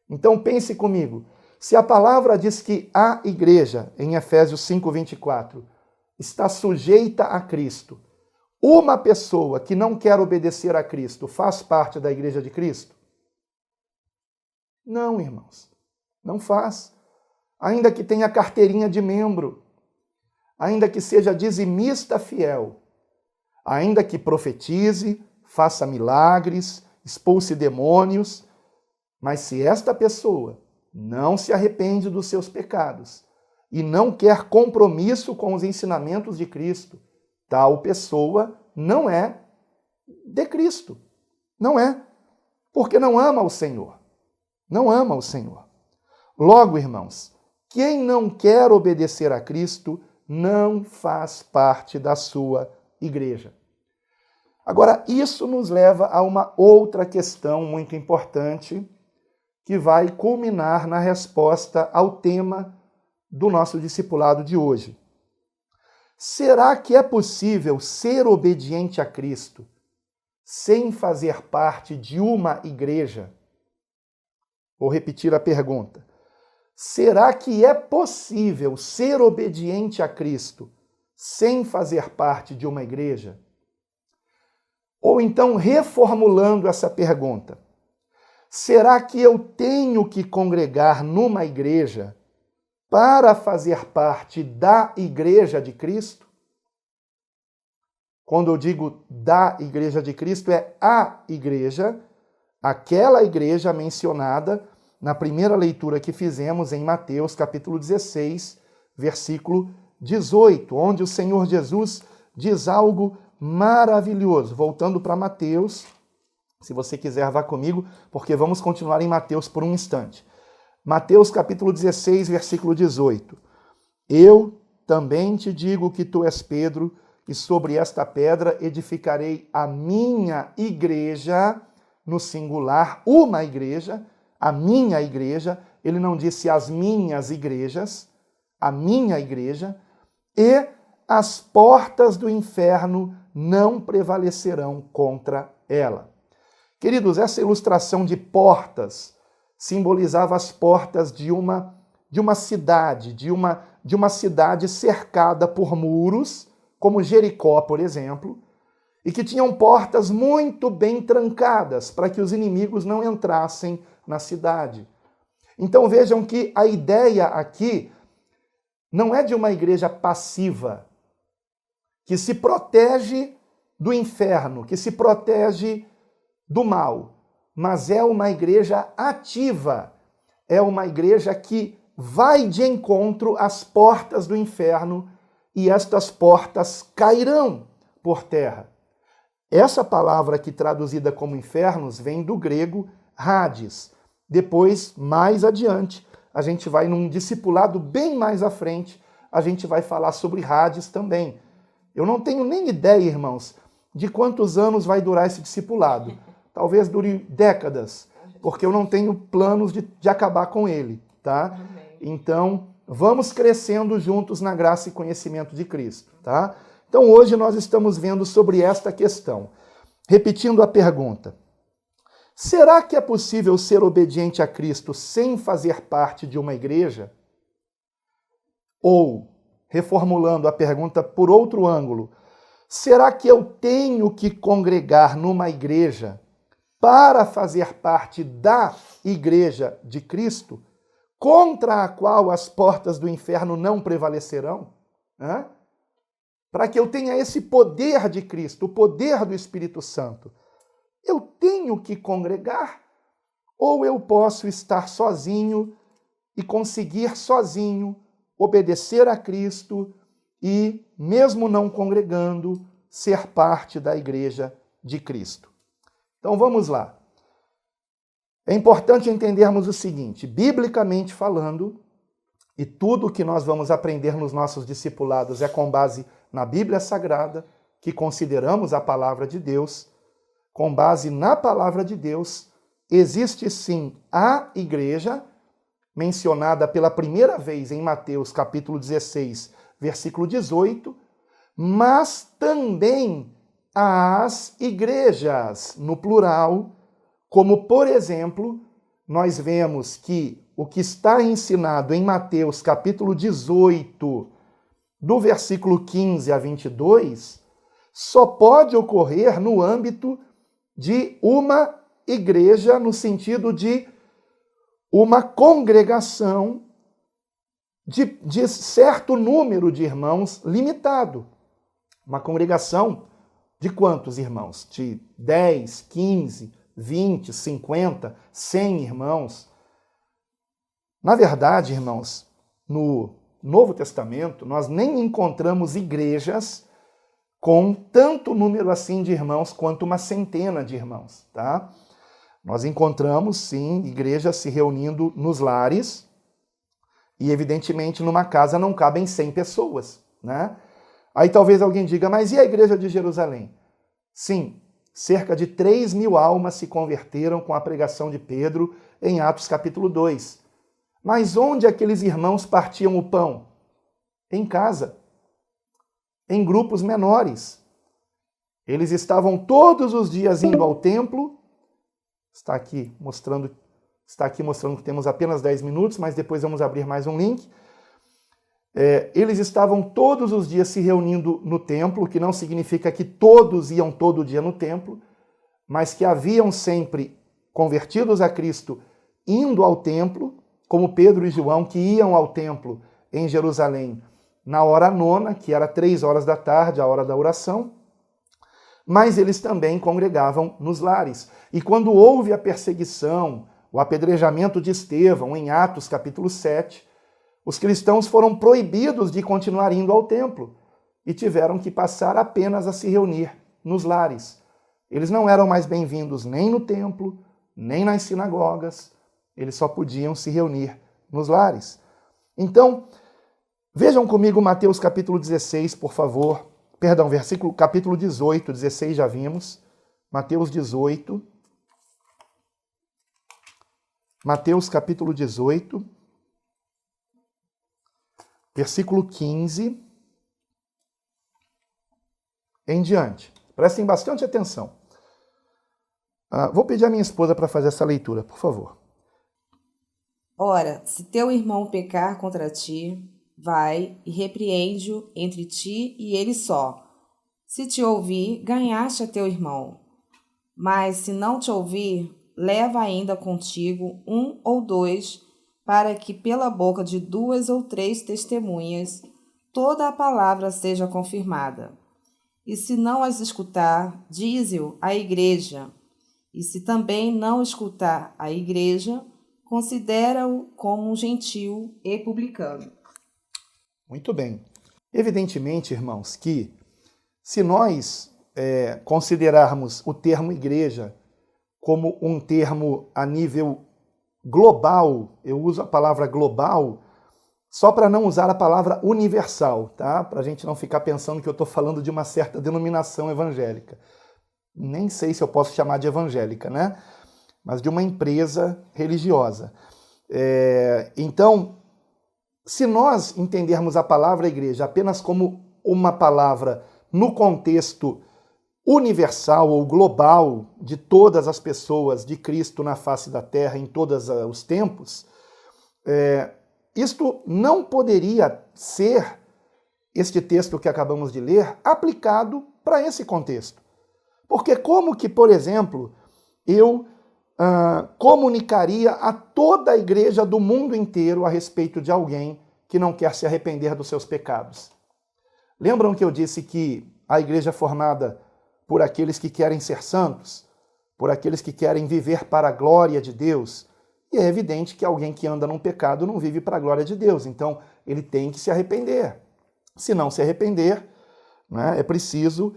Então pense comigo, se a palavra diz que a igreja, em Efésios 5, 24, está sujeita a Cristo, uma pessoa que não quer obedecer a Cristo faz parte da igreja de Cristo? Não, irmãos, não faz. Ainda que tenha carteirinha de membro, ainda que seja dizimista fiel, ainda que profetize, faça milagres, expulse demônios, mas se esta pessoa não se arrepende dos seus pecados e não quer compromisso com os ensinamentos de Cristo, tal pessoa não é de Cristo. Não é, porque não ama o Senhor. Não ama o Senhor. Logo, irmãos, quem não quer obedecer a Cristo não faz parte da sua igreja. Agora, isso nos leva a uma outra questão muito importante que vai culminar na resposta ao tema do nosso discipulado de hoje. Será que é possível ser obediente a Cristo sem fazer parte de uma igreja? Vou repetir a pergunta. Será que é possível ser obediente a Cristo sem fazer parte de uma igreja? Ou então, reformulando essa pergunta, será que eu tenho que congregar numa igreja para fazer parte da igreja de Cristo? Quando eu digo da igreja de Cristo, é a igreja, aquela igreja mencionada na primeira leitura que fizemos em Mateus, capítulo 16, versículo 18, onde o Senhor Jesus diz algo maravilhoso. Voltando para Mateus, se você quiser, vá comigo, porque vamos continuar em Mateus por um instante. Mateus, capítulo 16, versículo 18. Eu também te digo que tu és Pedro, e sobre esta pedra edificarei a minha igreja, no singular, uma igreja, a minha igreja. Ele não disse as minhas igrejas, a minha igreja, e as portas do inferno não prevalecerão contra ela. Queridos, essa ilustração de portas simbolizava as portas de uma cidade, de uma cidade cercada por muros, como Jericó, por exemplo, e que tinham portas muito bem trancadas para que os inimigos não entrassem na cidade. Então vejam que a ideia aqui não é de uma igreja passiva, que se protege do inferno, que se protege do mal, mas é uma igreja ativa, é uma igreja que vai de encontro às portas do inferno e estas portas cairão por terra. Essa palavra aqui traduzida como infernos vem do grego Hades. Depois, mais adiante, a gente vai num discipulado bem mais à frente, a gente vai falar sobre Hades também. Eu não tenho nem ideia, irmãos, de quantos anos vai durar esse discipulado. Talvez dure décadas, porque eu não tenho planos de acabar com ele, tá? Então, vamos crescendo juntos na graça e conhecimento de Cristo, tá? Então, hoje nós estamos vendo sobre esta questão. Repetindo a pergunta, será que é possível ser obediente a Cristo sem fazer parte de uma igreja? Ou, reformulando a pergunta por outro ângulo, será que eu tenho que congregar numa igreja para fazer parte da igreja de Cristo, contra a qual as portas do inferno não prevalecerão? Para que eu tenha esse poder de Cristo, o poder do Espírito Santo, eu tenho que congregar? Ou eu posso estar sozinho e conseguir sozinho obedecer a Cristo e, mesmo não congregando, ser parte da igreja de Cristo? Então vamos lá. É importante entendermos o seguinte, biblicamente falando, e tudo o que nós vamos aprender nos nossos discipulados é com base na Bíblia Sagrada, que consideramos a palavra de Deus. Com base na palavra de Deus, existe sim a igreja, mencionada pela primeira vez em Mateus capítulo 16, versículo 18, mas também as igrejas, no plural, como, por exemplo, nós vemos que o que está ensinado em Mateus capítulo 18, do versículo 15 a 22, só pode ocorrer no âmbito de uma igreja, no sentido de uma congregação de certo número de irmãos limitado. Uma congregação de quantos irmãos? De 10, 15, 20, 50, 100 irmãos. Na verdade, irmãos, no Novo Testamento, nós nem encontramos igrejas com tanto número assim de irmãos quanto uma centena de irmãos, tá? Nós encontramos, sim, igrejas se reunindo nos lares e, evidentemente, numa casa não cabem 100 pessoas, né? Aí talvez alguém diga, mas e a igreja de Jerusalém? Sim, cerca de 3.000 almas se converteram com a pregação de Pedro em Atos capítulo 2. Mas onde aqueles irmãos partiam o pão? Em casa, em grupos menores. Eles estavam todos os dias indo ao templo, está aqui mostrando está aqui mostrando que temos apenas 10 minutos, mas depois vamos abrir mais um link. Eles estavam todos os dias se reunindo no templo, o que não significa que todos iam todo dia no templo, mas que haviam sempre convertidos a Cristo indo ao templo, como Pedro e João, que iam ao templo em Jerusalém na hora nona, que era 3 horas da tarde, a hora da oração, mas eles também congregavam nos lares. E quando houve a perseguição, o apedrejamento de Estevão, em Atos capítulo 7, os cristãos foram proibidos de continuar indo ao templo e tiveram que passar apenas a se reunir nos lares. Eles não eram mais bem-vindos nem no templo, nem nas sinagogas, eles só podiam se reunir nos lares. Então, vejam comigo Mateus capítulo 16, por favor. Perdão, capítulo 18, 16 já vimos. Mateus 18. Mateus capítulo 18, versículo 15 em diante. Prestem bastante atenção. Vou pedir à minha esposa para fazer essa leitura, por favor. Ora, se teu irmão pecar contra ti, vai e repreende-o entre ti e ele só. Se te ouvir, ganhaste a teu irmão. Mas se não te ouvir, leva ainda contigo 1 ou 2, para que pela boca de 2 ou 3 testemunhas toda a palavra seja confirmada. E se não as escutar, dize-o à igreja. E se também não escutar a igreja, considera-o como um gentil e publicano. Muito bem. Evidentemente, irmãos, que se nós considerarmos o termo igreja como um termo a nível global, eu uso a palavra global só para não usar a palavra universal, tá? Para a gente não ficar pensando que eu estou falando de uma certa denominação evangélica. Nem sei se eu posso chamar de evangélica, né? Mas de uma empresa religiosa. Então, se nós entendermos a palavra igreja apenas como uma palavra no contexto universal ou global de todas as pessoas de Cristo na face da terra em todos os tempos, isto não poderia ser, este texto que acabamos de ler, aplicado para esse contexto. Porque como que, por exemplo, eu comunicaria a toda a igreja do mundo inteiro a respeito de alguém que não quer se arrepender dos seus pecados? Lembram que eu disse que a igreja é formada por aqueles que querem ser santos, por aqueles que querem viver para a glória de Deus? E é evidente que alguém que anda num pecado não vive para a glória de Deus, então ele tem que se arrepender. Se não se arrepender, né, é preciso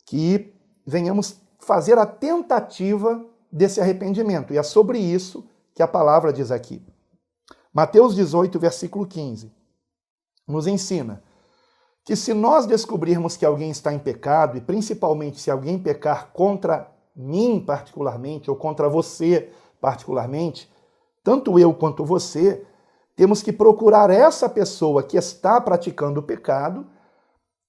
que venhamos fazer a tentativa desse arrependimento. E é sobre isso que a palavra diz aqui. Mateus 18, versículo 15, nos ensina que se nós descobrirmos que alguém está em pecado, e principalmente se alguém pecar contra mim particularmente, ou contra você particularmente, tanto eu quanto você, temos que procurar essa pessoa que está praticando o pecado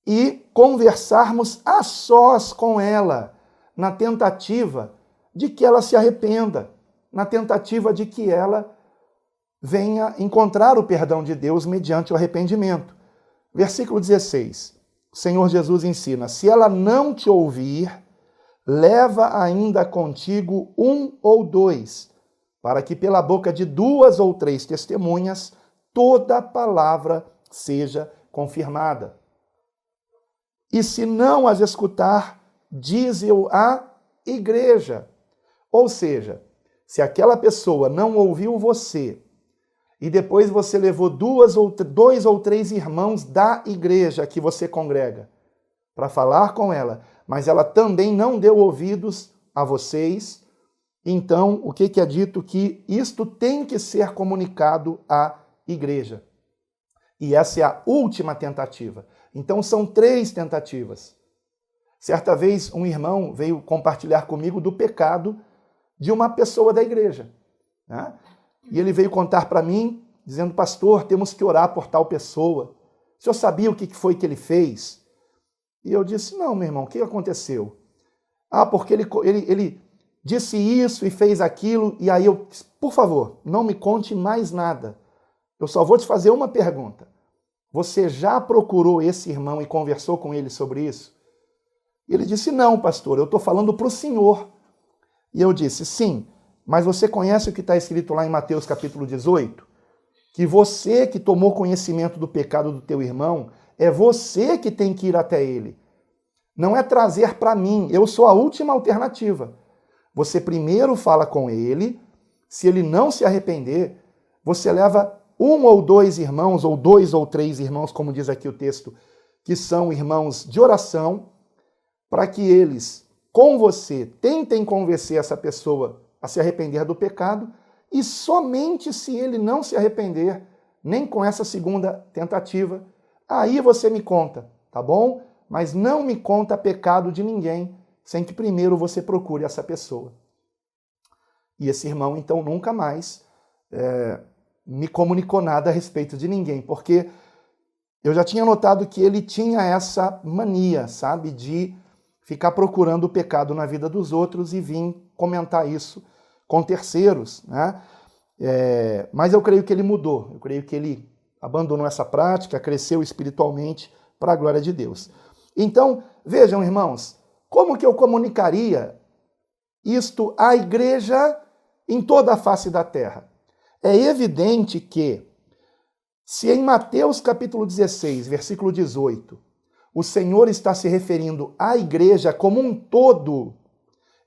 e conversarmos a sós com ela, na tentativa de que ela se arrependa, na tentativa de que ela venha encontrar o perdão de Deus mediante o arrependimento. Versículo 16, o Senhor Jesus ensina: se ela não te ouvir, leva ainda contigo 1 ou 2, para que pela boca de 2 ou 3 testemunhas toda palavra seja confirmada. E se não as escutar, dize-o à igreja. Ou seja, se aquela pessoa não ouviu você, e depois você levou 2 ou 3 irmãos da igreja que você congrega para falar com ela, mas ela também não deu ouvidos a vocês, então o que é dito? Que isto tem que ser comunicado à igreja. E essa é a última tentativa. Então são 3 tentativas. Certa vez um irmão veio compartilhar comigo do pecado de uma pessoa da igreja, né? E ele veio contar para mim, dizendo: pastor, temos que orar por tal pessoa. O senhor sabia o que foi que ele fez? E eu disse: não, meu irmão, o que aconteceu? Porque ele disse isso e fez aquilo, e aí eu, por favor, não me conte mais nada. Eu só vou te fazer uma pergunta. Você já procurou esse irmão e conversou com ele sobre isso? E ele disse, não, pastor, eu estou falando para o senhor. E eu disse, sim, mas você conhece o que está escrito lá em Mateus capítulo 18? Que você que tomou conhecimento do pecado do teu irmão, é você que tem que ir até ele. Não é trazer para mim, eu sou a última alternativa. Você primeiro fala com ele, se ele não se arrepender, você leva 1 ou 2 irmãos, ou 2 ou 3 irmãos, como diz aqui o texto, que são irmãos de oração, para que eles, com você, tentem convencer essa pessoa a se arrepender do pecado, e somente se ele não se arrepender, nem com essa segunda tentativa, aí você me conta, tá bom? Mas não me conta pecado de ninguém, sem que primeiro você procure essa pessoa. E esse irmão, então, nunca mais me comunicou nada a respeito de ninguém, porque eu já tinha notado que ele tinha essa mania, sabe, de ficar procurando o pecado na vida dos outros e vir comentar isso com terceiros, né? Mas eu creio que ele mudou, eu creio que ele abandonou essa prática, cresceu espiritualmente para a glória de Deus. Então, vejam, irmãos, como que eu comunicaria isto à igreja em toda a face da terra? É evidente que, se em Mateus capítulo 16, versículo 18, o Senhor está se referindo à igreja como um todo,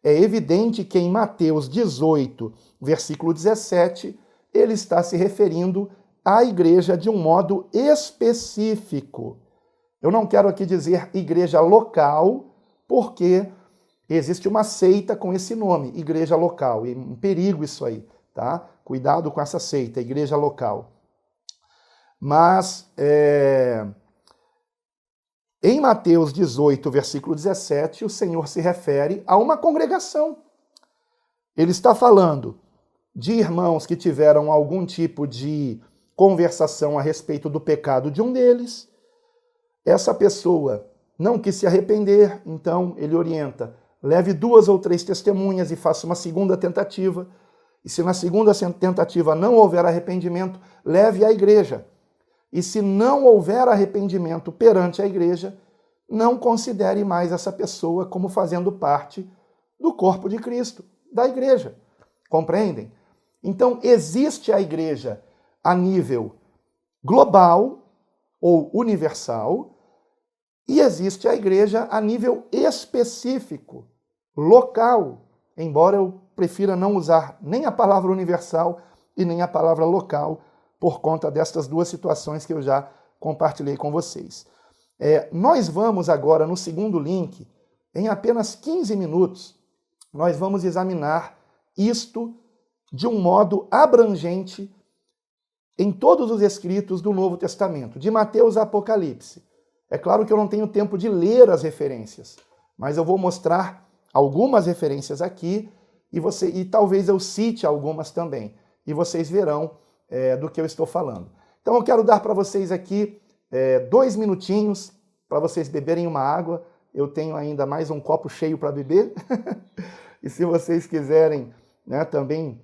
é evidente que em Mateus 18, versículo 17, ele está se referindo à igreja de um modo específico. Eu não quero aqui dizer igreja local, porque existe uma seita com esse nome, igreja local, e um perigo isso aí, tá? Cuidado com essa seita, igreja local. Mas, em Mateus 18, versículo 17, o Senhor se refere a uma congregação. Ele está falando de irmãos que tiveram algum tipo de conversação a respeito do pecado de um deles. Essa pessoa não quis se arrepender, então ele orienta, leve 2 ou 3 testemunhas e faça uma segunda tentativa. E se na segunda tentativa não houver arrependimento, leve à igreja. E se não houver arrependimento perante a igreja, não considere mais essa pessoa como fazendo parte do corpo de Cristo, da igreja. Compreendem? Então, existe a igreja a nível global ou universal, e existe a igreja a nível específico, local, embora eu prefira não usar nem a palavra universal e nem a palavra local, por conta destas 2 situações que eu já compartilhei com vocês. Nós vamos agora, no segundo link, em apenas 15 minutos, nós vamos examinar isto de um modo abrangente em todos os escritos do Novo Testamento, de Mateus a Apocalipse. É claro que eu não tenho tempo de ler as referências, mas eu vou mostrar algumas referências aqui e talvez eu cite algumas também, e vocês verão do que eu estou falando. Então eu quero dar para vocês aqui 2 minutinhos para vocês beberem uma água. Eu tenho ainda mais um copo cheio para beber. E se vocês quiserem, né, também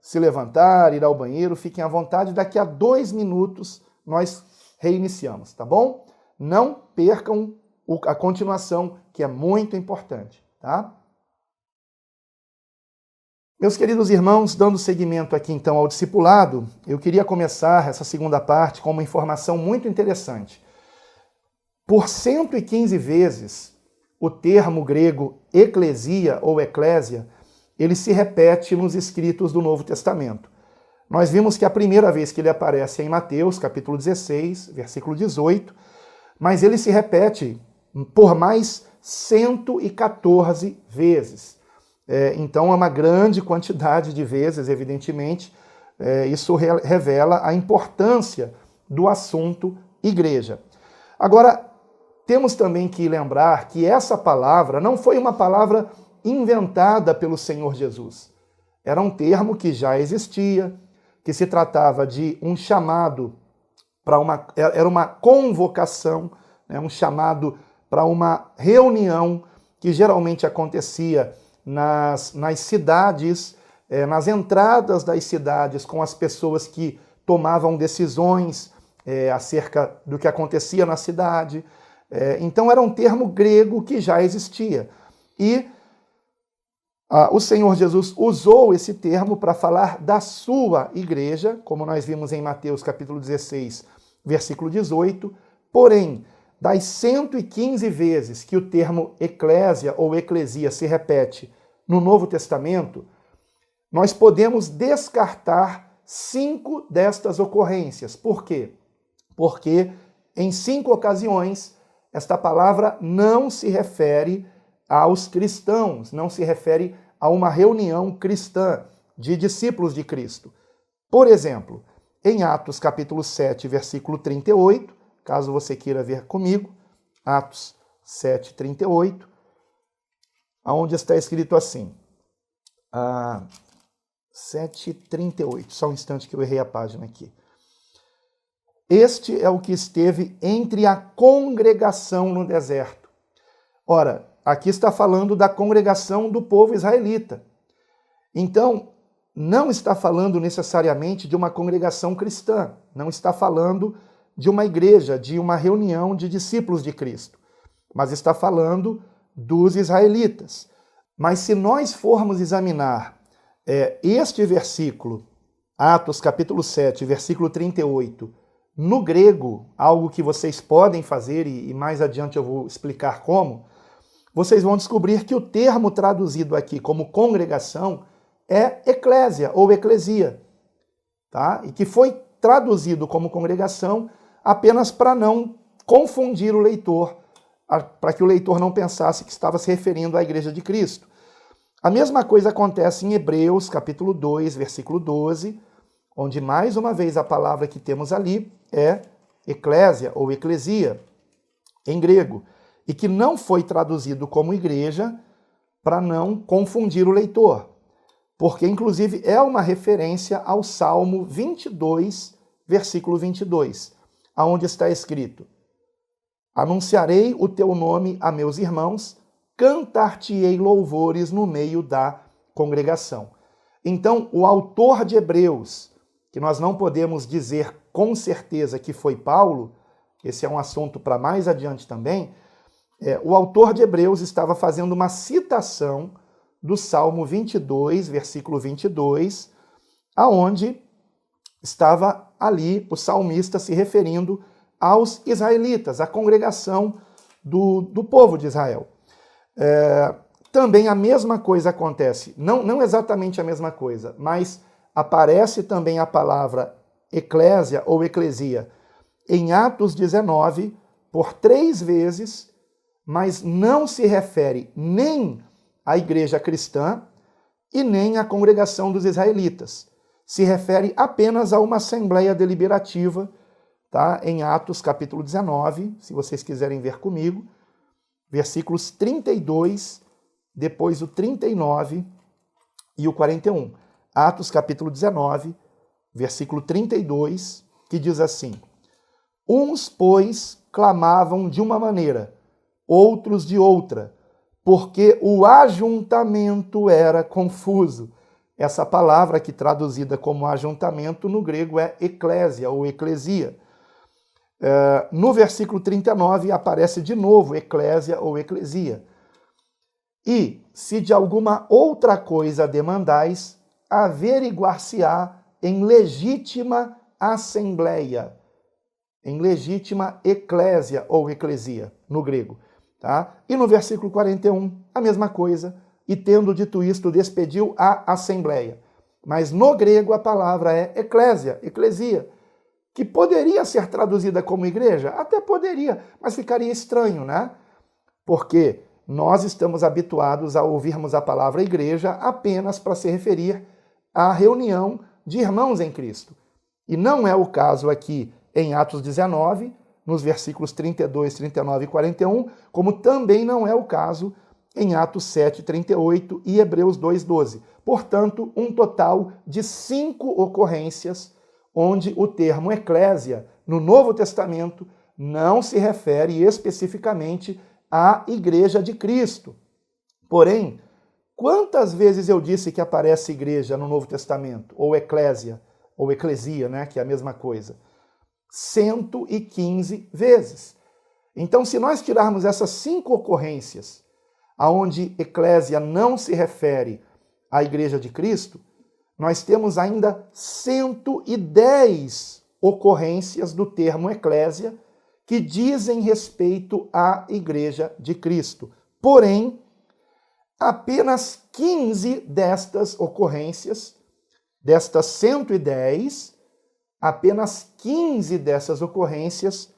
se levantar, ir ao banheiro, fiquem à vontade. Daqui a 2 minutos nós reiniciamos, tá bom? Não percam a continuação, que é muito importante, tá? Meus queridos irmãos, dando seguimento aqui então ao discipulado, eu queria começar essa segunda parte com uma informação muito interessante. Por 115 vezes, o termo grego eclesia ou eclésia, ele se repete nos escritos do Novo Testamento. Nós vimos que a primeira vez que ele aparece é em Mateus, capítulo 16, versículo 18, mas ele se repete por mais 114 vezes. Então é uma grande quantidade de vezes, evidentemente. Isso revela a importância do assunto igreja. Agora, temos também que lembrar que essa palavra não foi uma palavra inventada pelo Senhor Jesus. Era um termo que já existia, que se tratava de um chamado era uma convocação, né, um chamado para uma reunião que geralmente acontecia nas cidades, nas entradas das cidades, com as pessoas que tomavam decisões acerca do que acontecia na cidade. Então era um termo grego que já existia. E o Senhor Jesus usou esse termo para falar da sua igreja, como nós vimos em Mateus capítulo 16, versículo 18. Porém, das 115 vezes que o termo eclésia ou eclesia se repete no Novo Testamento, nós podemos descartar 5 destas ocorrências. Por quê? Porque em 5 ocasiões esta palavra não se refere aos cristãos, não se refere a uma reunião cristã de discípulos de Cristo. Por exemplo, em Atos capítulo 7, versículo 38, caso você queira ver comigo, Atos 7, 38, onde está escrito assim, 7:38, só um instante que eu errei a página aqui. Este é o que esteve entre a congregação no deserto. Ora, aqui está falando da congregação do povo israelita. Então, não está falando necessariamente de uma congregação cristã, não está falando de uma igreja, de uma reunião de discípulos de Cristo, mas está falando dos israelitas. Mas se nós formos examinar este versículo, Atos capítulo 7, versículo 38, no grego, algo que vocês podem fazer, e mais adiante eu vou explicar como, vocês vão descobrir que o termo traduzido aqui como congregação é eclésia ou eclesia, tá? E que foi traduzido como congregação apenas para não confundir o leitor, para que o leitor não pensasse que estava se referindo à Igreja de Cristo. A mesma coisa acontece em Hebreus, capítulo 2, versículo 12, onde mais uma vez a palavra que temos ali é eclésia ou eclesia, em grego, e que não foi traduzido como igreja para não confundir o leitor, porque inclusive é uma referência ao Salmo 22, versículo 22, aonde está escrito: anunciarei o teu nome a meus irmãos, cantar-te-ei louvores no meio da congregação. Então, o autor de Hebreus, que nós não podemos dizer com certeza que foi Paulo, esse é um assunto para mais adiante também, o autor de Hebreus estava fazendo uma citação do Salmo 22, versículo 22, aonde estava ali o salmista se referindo aos israelitas, à congregação do povo de Israel. Também a mesma coisa acontece, não exatamente a mesma coisa, mas aparece também a palavra eclésia ou eclesia em Atos 19 por 3 vezes, mas não se refere nem à igreja cristã e nem à congregação dos israelitas. Se refere apenas a uma assembleia deliberativa, tá? Em Atos capítulo 19, se vocês quiserem ver comigo, versículos 32, depois o 39 e o 41. Atos capítulo 19, versículo 32, que diz assim: uns, pois, clamavam de uma maneira, outros de outra, porque o ajuntamento era confuso. Essa palavra aqui traduzida como ajuntamento no grego é eclésia ou eclesia. No versículo 39 aparece de novo eclésia ou eclesia. E, se de alguma outra coisa demandais, averiguar-se-á em legítima assembleia, em legítima eclésia ou eclesia, no grego. Tá? E no versículo 41, a mesma coisa, e tendo dito isto, despediu a assembleia. Mas no grego a palavra é eclésia, eclesia, que poderia ser traduzida como igreja? Até poderia, mas ficaria estranho, né? Porque nós estamos habituados a ouvirmos a palavra igreja apenas para se referir à reunião de irmãos em Cristo. E não é o caso aqui em Atos 19, nos versículos 32, 39 e 41, como também não é o caso em Atos 7, 38 e Hebreus 2, 12. Portanto, um total de 5 ocorrências onde o termo eclésia no Novo Testamento não se refere especificamente à Igreja de Cristo. Porém, Quantas vezes eu disse que aparece igreja no Novo Testamento? Ou eclésia, ou eclesia, né? Que é a mesma coisa. 115 vezes. Então, se nós tirarmos essas 5 ocorrências, aonde eclésia não se refere à igreja de Cristo, nós temos ainda 110 ocorrências do termo eclésia que dizem respeito à igreja de Cristo. Porém, apenas 15 destas ocorrências, destas 110, apenas 15 dessas ocorrências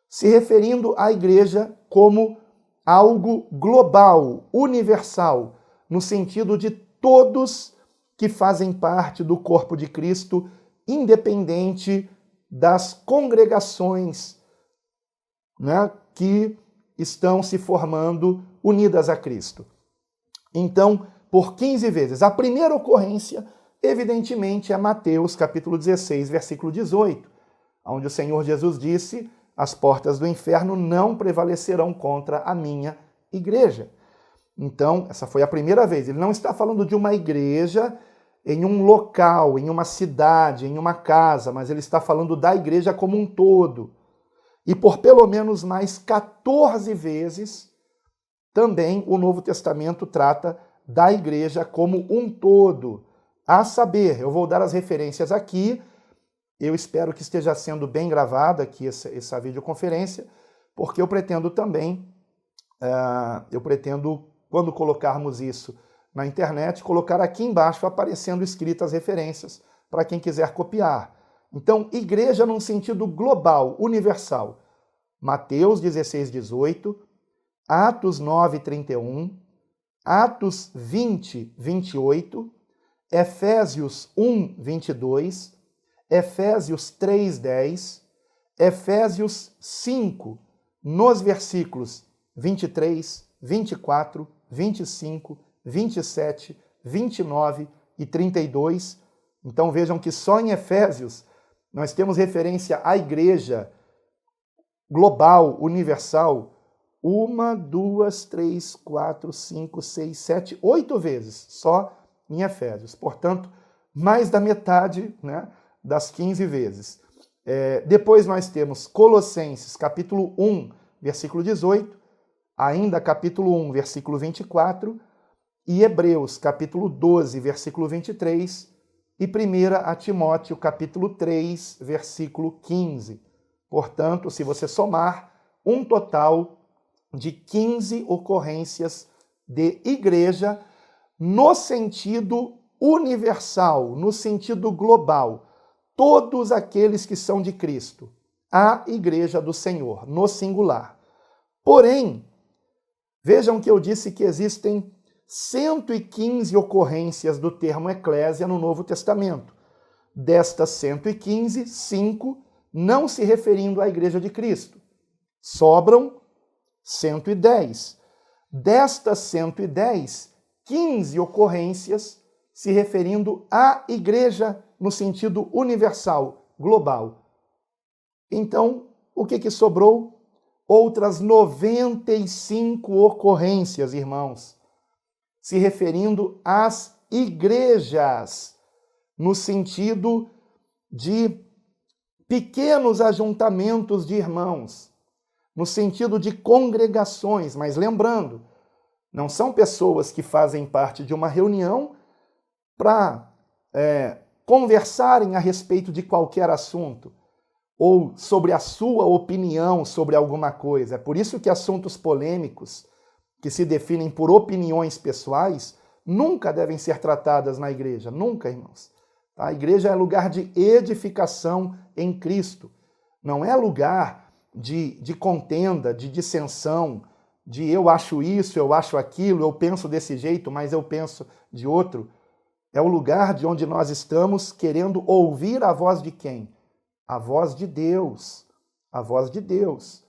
se referindo à igreja como algo global, universal, no sentido de todos que fazem parte do corpo de Cristo, independente das congregações, né, que estão se formando unidas a Cristo. Então, por 15 vezes. A primeira ocorrência, evidentemente, é Mateus, capítulo 16, versículo 18, onde o Senhor Jesus disse: as portas do inferno não prevalecerão contra a minha igreja. Então, essa foi a primeira vez. Ele não está falando de uma igreja em um local, em uma cidade, em uma casa, mas ele está falando da igreja como um todo. E por pelo menos mais 14 vezes, também o Novo Testamento trata da igreja como um todo. A saber, eu vou dar as referências aqui, eu espero que esteja sendo bem gravada aqui essa videoconferência, porque eu pretendo também, quando colocarmos isso na internet, colocar aqui embaixo aparecendo escritas as referências para quem quiser copiar. Então, igreja num sentido global, universal. Mateus 16, 18, Atos 9, 31, Atos 20, 28, Efésios 1, 22, Efésios 3, 10, Efésios 5, nos versículos 23, 24, 25, 27, 29 e 32. Então vejam que só em Efésios nós temos referência à igreja global, universal, 1, 2, 3, 4, 5, 6, 7, 8 vezes, só em Efésios. Portanto, mais da metade, né, das 15 vezes. Depois nós temos Colossenses, capítulo 1, versículo 18, ainda capítulo 1, versículo 24, e Hebreus, capítulo 12, versículo 23, e 1 Timóteo, capítulo 3, versículo 15. Portanto, se você somar, um total de 15 ocorrências de igreja no sentido universal, no sentido global. Todos aqueles que são de Cristo, a igreja do Senhor, no singular. Porém, vejam que eu disse que existem 115 ocorrências do termo eclésia no Novo Testamento. Destas 115, 5 não se referindo à igreja de Cristo. Sobram 110. Destas 110, 15 ocorrências se referindo à igreja no sentido universal, global. Então, o que sobrou? Outras 95 ocorrências, irmãos, se referindo às igrejas, no sentido de pequenos ajuntamentos de irmãos, no sentido de congregações, mas lembrando, não são pessoas que fazem parte de uma reunião para conversarem a respeito de qualquer assunto ou sobre a sua opinião sobre alguma coisa. É por isso que assuntos polêmicos, que se definem por opiniões pessoais, nunca devem ser tratadas na igreja. Nunca, irmãos. A igreja é lugar de edificação em Cristo. Não é lugar de contenda, de dissensão, de eu acho isso, eu acho aquilo, eu penso desse jeito, mas eu penso de outro. É o lugar de onde nós estamos querendo ouvir a voz de quem? A voz de Deus. A voz de Deus.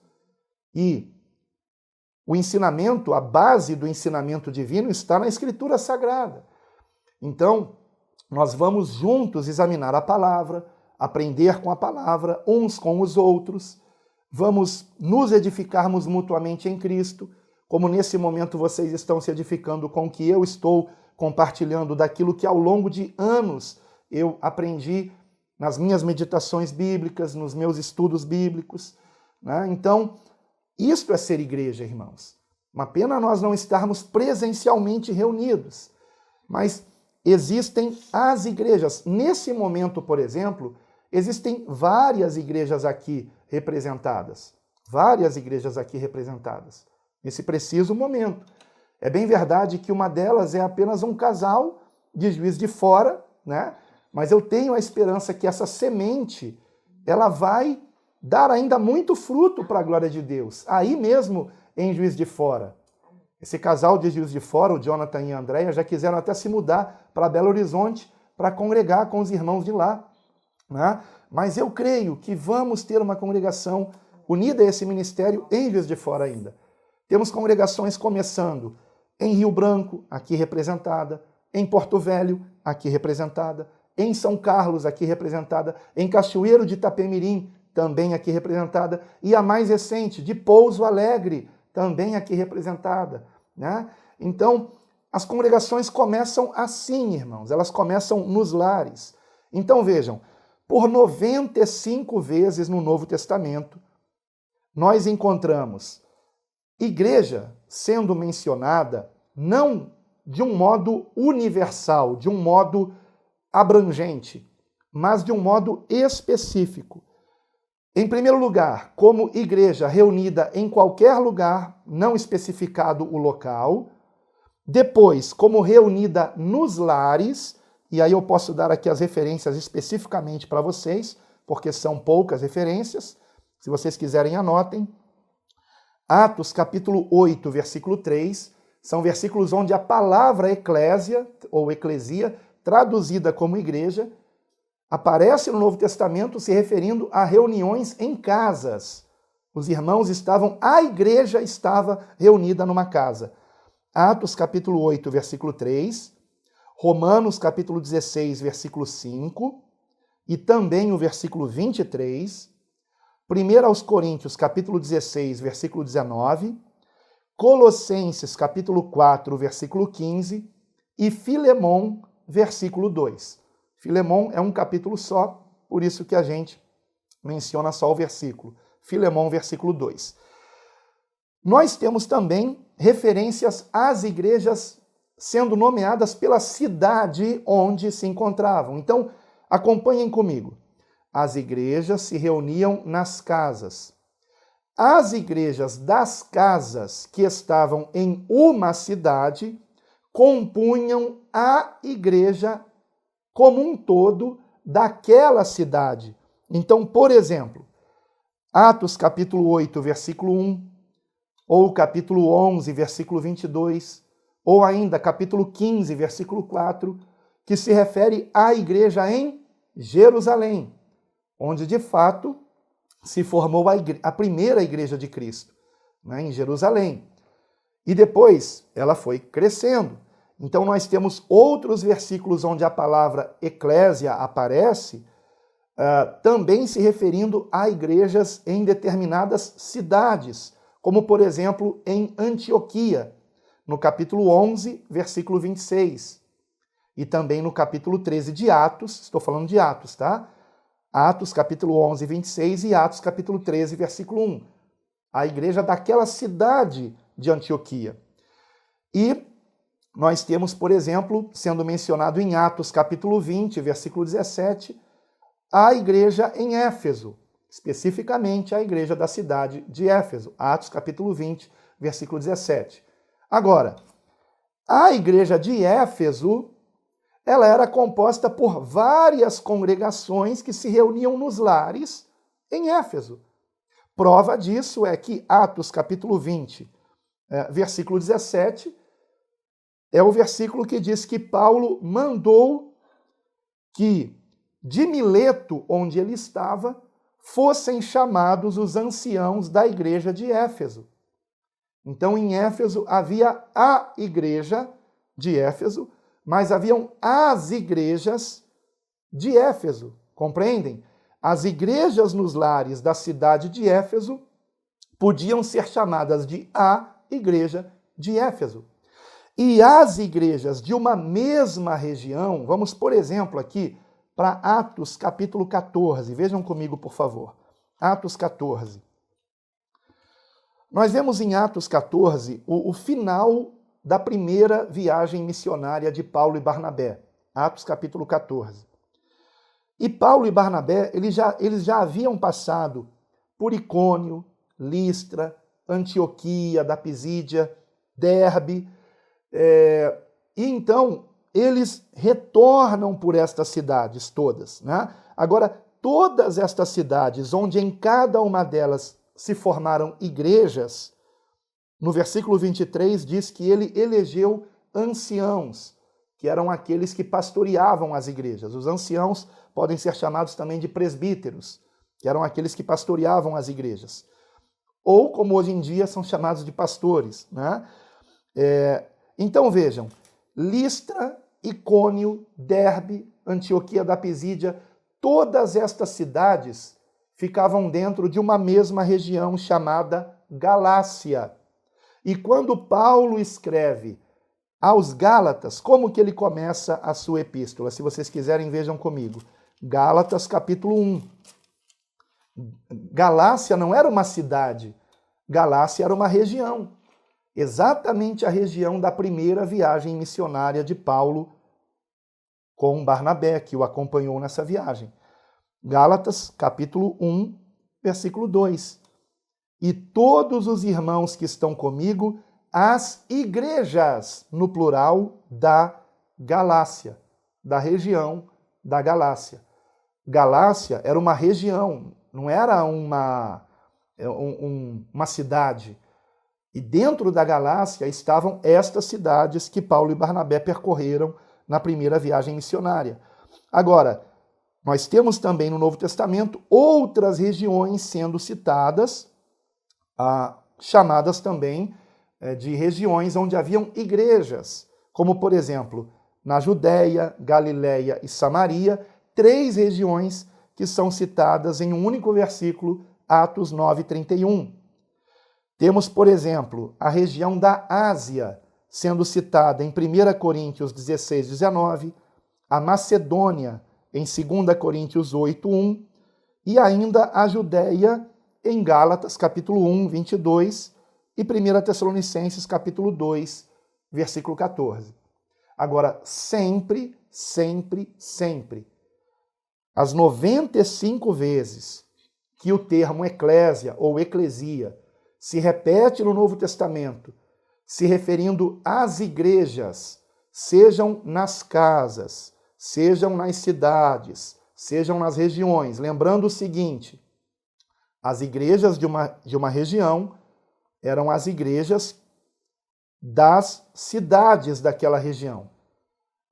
E o ensinamento, a base do ensinamento divino está na Escritura Sagrada. Então, nós vamos juntos examinar a palavra, aprender com a palavra, uns com os outros, vamos nos edificarmos mutuamente em Cristo, como nesse momento vocês estão se edificando com o que eu estou compartilhando daquilo que ao longo de anos eu aprendi nas minhas meditações bíblicas, nos meus estudos bíblicos, né? Então, isto é ser igreja, irmãos. Uma pena nós não estarmos presencialmente reunidos, mas existem as igrejas. Nesse momento, por exemplo, existem várias igrejas aqui representadas. Várias igrejas aqui representadas. Nesse preciso momento. É bem verdade que uma delas é apenas um casal de Juiz de Fora, né? Mas eu tenho a esperança que essa semente, ela vai dar ainda muito fruto para a glória de Deus. Aí mesmo em Juiz de Fora. Esse casal de Juiz de Fora, o Jonathan e a Andréia, já quiseram até se mudar para Belo Horizonte para congregar com os irmãos de lá, né? Mas eu creio que vamos ter uma congregação unida a esse ministério em Juiz de Fora ainda. Temos congregações começando em Rio Branco, aqui representada, em Porto Velho, aqui representada, em São Carlos, aqui representada, em Cachoeiro de Itapemirim, também aqui representada, e a mais recente, de Pouso Alegre, também aqui representada, né? Então, as congregações começam assim, irmãos, elas começam nos lares. Então, vejam, por 95 vezes no Novo Testamento, nós encontramos igreja sendo mencionada não de um modo universal, de um modo abrangente, mas de um modo específico. Em primeiro lugar, como igreja reunida em qualquer lugar, não especificado o local. Depois, como reunida nos lares, e aí eu posso dar aqui as referências especificamente para vocês, porque são poucas referências. Se vocês quiserem, anotem. Atos capítulo 8, versículo 3, são versículos onde a palavra eclésia, ou eclesia, traduzida como igreja, aparece no Novo Testamento se referindo a reuniões em casas. Os irmãos a igreja estava reunida numa casa. Atos capítulo 8, versículo 3, Romanos capítulo 16, versículo 5, e também o versículo 23, 1 aos Coríntios, capítulo 16, versículo 19, Colossenses, capítulo 4, versículo 15, e Filemão, versículo 2. Filemão é um capítulo só, por isso que a gente menciona só o versículo. Filemão, versículo 2. Nós temos também referências às igrejas sendo nomeadas pela cidade onde se encontravam. Então, acompanhem comigo. As igrejas se reuniam nas casas. As igrejas das casas que estavam em uma cidade compunham a igreja como um todo daquela cidade. Então, por exemplo, Atos capítulo 8, versículo 1, ou capítulo 11, versículo 22, ou ainda capítulo 15, versículo 4, que se refere à igreja em Jerusalém, onde de fato se formou a primeira igreja de Cristo, né, em Jerusalém. E depois ela foi crescendo. Então nós temos outros versículos onde a palavra eclésia aparece, também se referindo a igrejas em determinadas cidades, como por exemplo em Antioquia, no capítulo 11, versículo 26, e também no capítulo 13 de Atos, estou falando de Atos, tá? Atos capítulo 11, 26 e Atos capítulo 13, versículo 1. A igreja daquela cidade de Antioquia. E nós temos, por exemplo, sendo mencionado em Atos capítulo 20, versículo 17, a igreja em Éfeso, especificamente a igreja da cidade de Éfeso. Atos capítulo 20, versículo 17. Agora, a igreja de Éfeso, ela era composta por várias congregações que se reuniam nos lares em Éfeso. Prova disso é que Atos capítulo 20, versículo 17, é o versículo que diz que Paulo mandou que de Mileto, onde ele estava, fossem chamados os anciãos da igreja de Éfeso. Então, em Éfeso havia a igreja de Éfeso, mas haviam as igrejas de Éfeso, compreendem? As igrejas nos lares da cidade de Éfeso podiam ser chamadas de a igreja de Éfeso. E as igrejas de uma mesma região, vamos, por exemplo, aqui para Atos capítulo 14. Vejam comigo, por favor. Atos 14. Nós vemos em Atos 14 o final da primeira viagem missionária de Paulo e Barnabé. Atos capítulo 14. E Paulo e Barnabé, eles já haviam passado por Icônio, Listra, Antioquia, da Pisídia, Derbe, e então eles retornam por estas cidades todas, né? Agora, todas estas cidades, onde em cada uma delas se formaram igrejas, no versículo 23 diz que ele elegeu anciãos, que eram aqueles que pastoreavam as igrejas. Os anciãos podem ser chamados também de presbíteros, que eram aqueles que pastoreavam as igrejas. Ou, como hoje em dia, são chamados de pastores, né? Então, vejam, Listra, Icônio, Derbe, Antioquia da Pisídia, todas estas cidades ficavam dentro de uma mesma região chamada Galácia. E quando Paulo escreve aos Gálatas, como que ele começa a sua epístola? Se vocês quiserem, vejam comigo. Gálatas, capítulo 1. Galácia não era uma cidade, Galácia era uma região. Exatamente a região da primeira viagem missionária de Paulo com Barnabé, que o acompanhou nessa viagem. Gálatas, capítulo 1, versículo 2. E todos os irmãos que estão comigo, as igrejas, no plural, da Galácia, da região da Galácia. Galácia era uma região, não era uma cidade. E dentro da Galácia estavam estas cidades que Paulo e Barnabé percorreram na primeira viagem missionária. Agora, nós temos também no Novo Testamento outras regiões sendo citadas, chamadas também de regiões onde haviam igrejas, como, por exemplo, na Judéia, Galiléia e Samaria, 3 regiões que são citadas em um único versículo, Atos 9:31. Temos, por exemplo, a região da Ásia, sendo citada em 1 Coríntios 16:19, a Macedônia em 2 Coríntios 8:1 e ainda a Judéia em Gálatas, capítulo 1, 22 e 1 Tessalonicenses, capítulo 2, versículo 14. Agora, sempre, as 95 vezes que o termo eclésia ou eclesia se repete no Novo Testamento, se referindo às igrejas, sejam nas casas, sejam nas cidades, sejam nas regiões. Lembrando o seguinte, as igrejas de uma região eram as igrejas das cidades daquela região.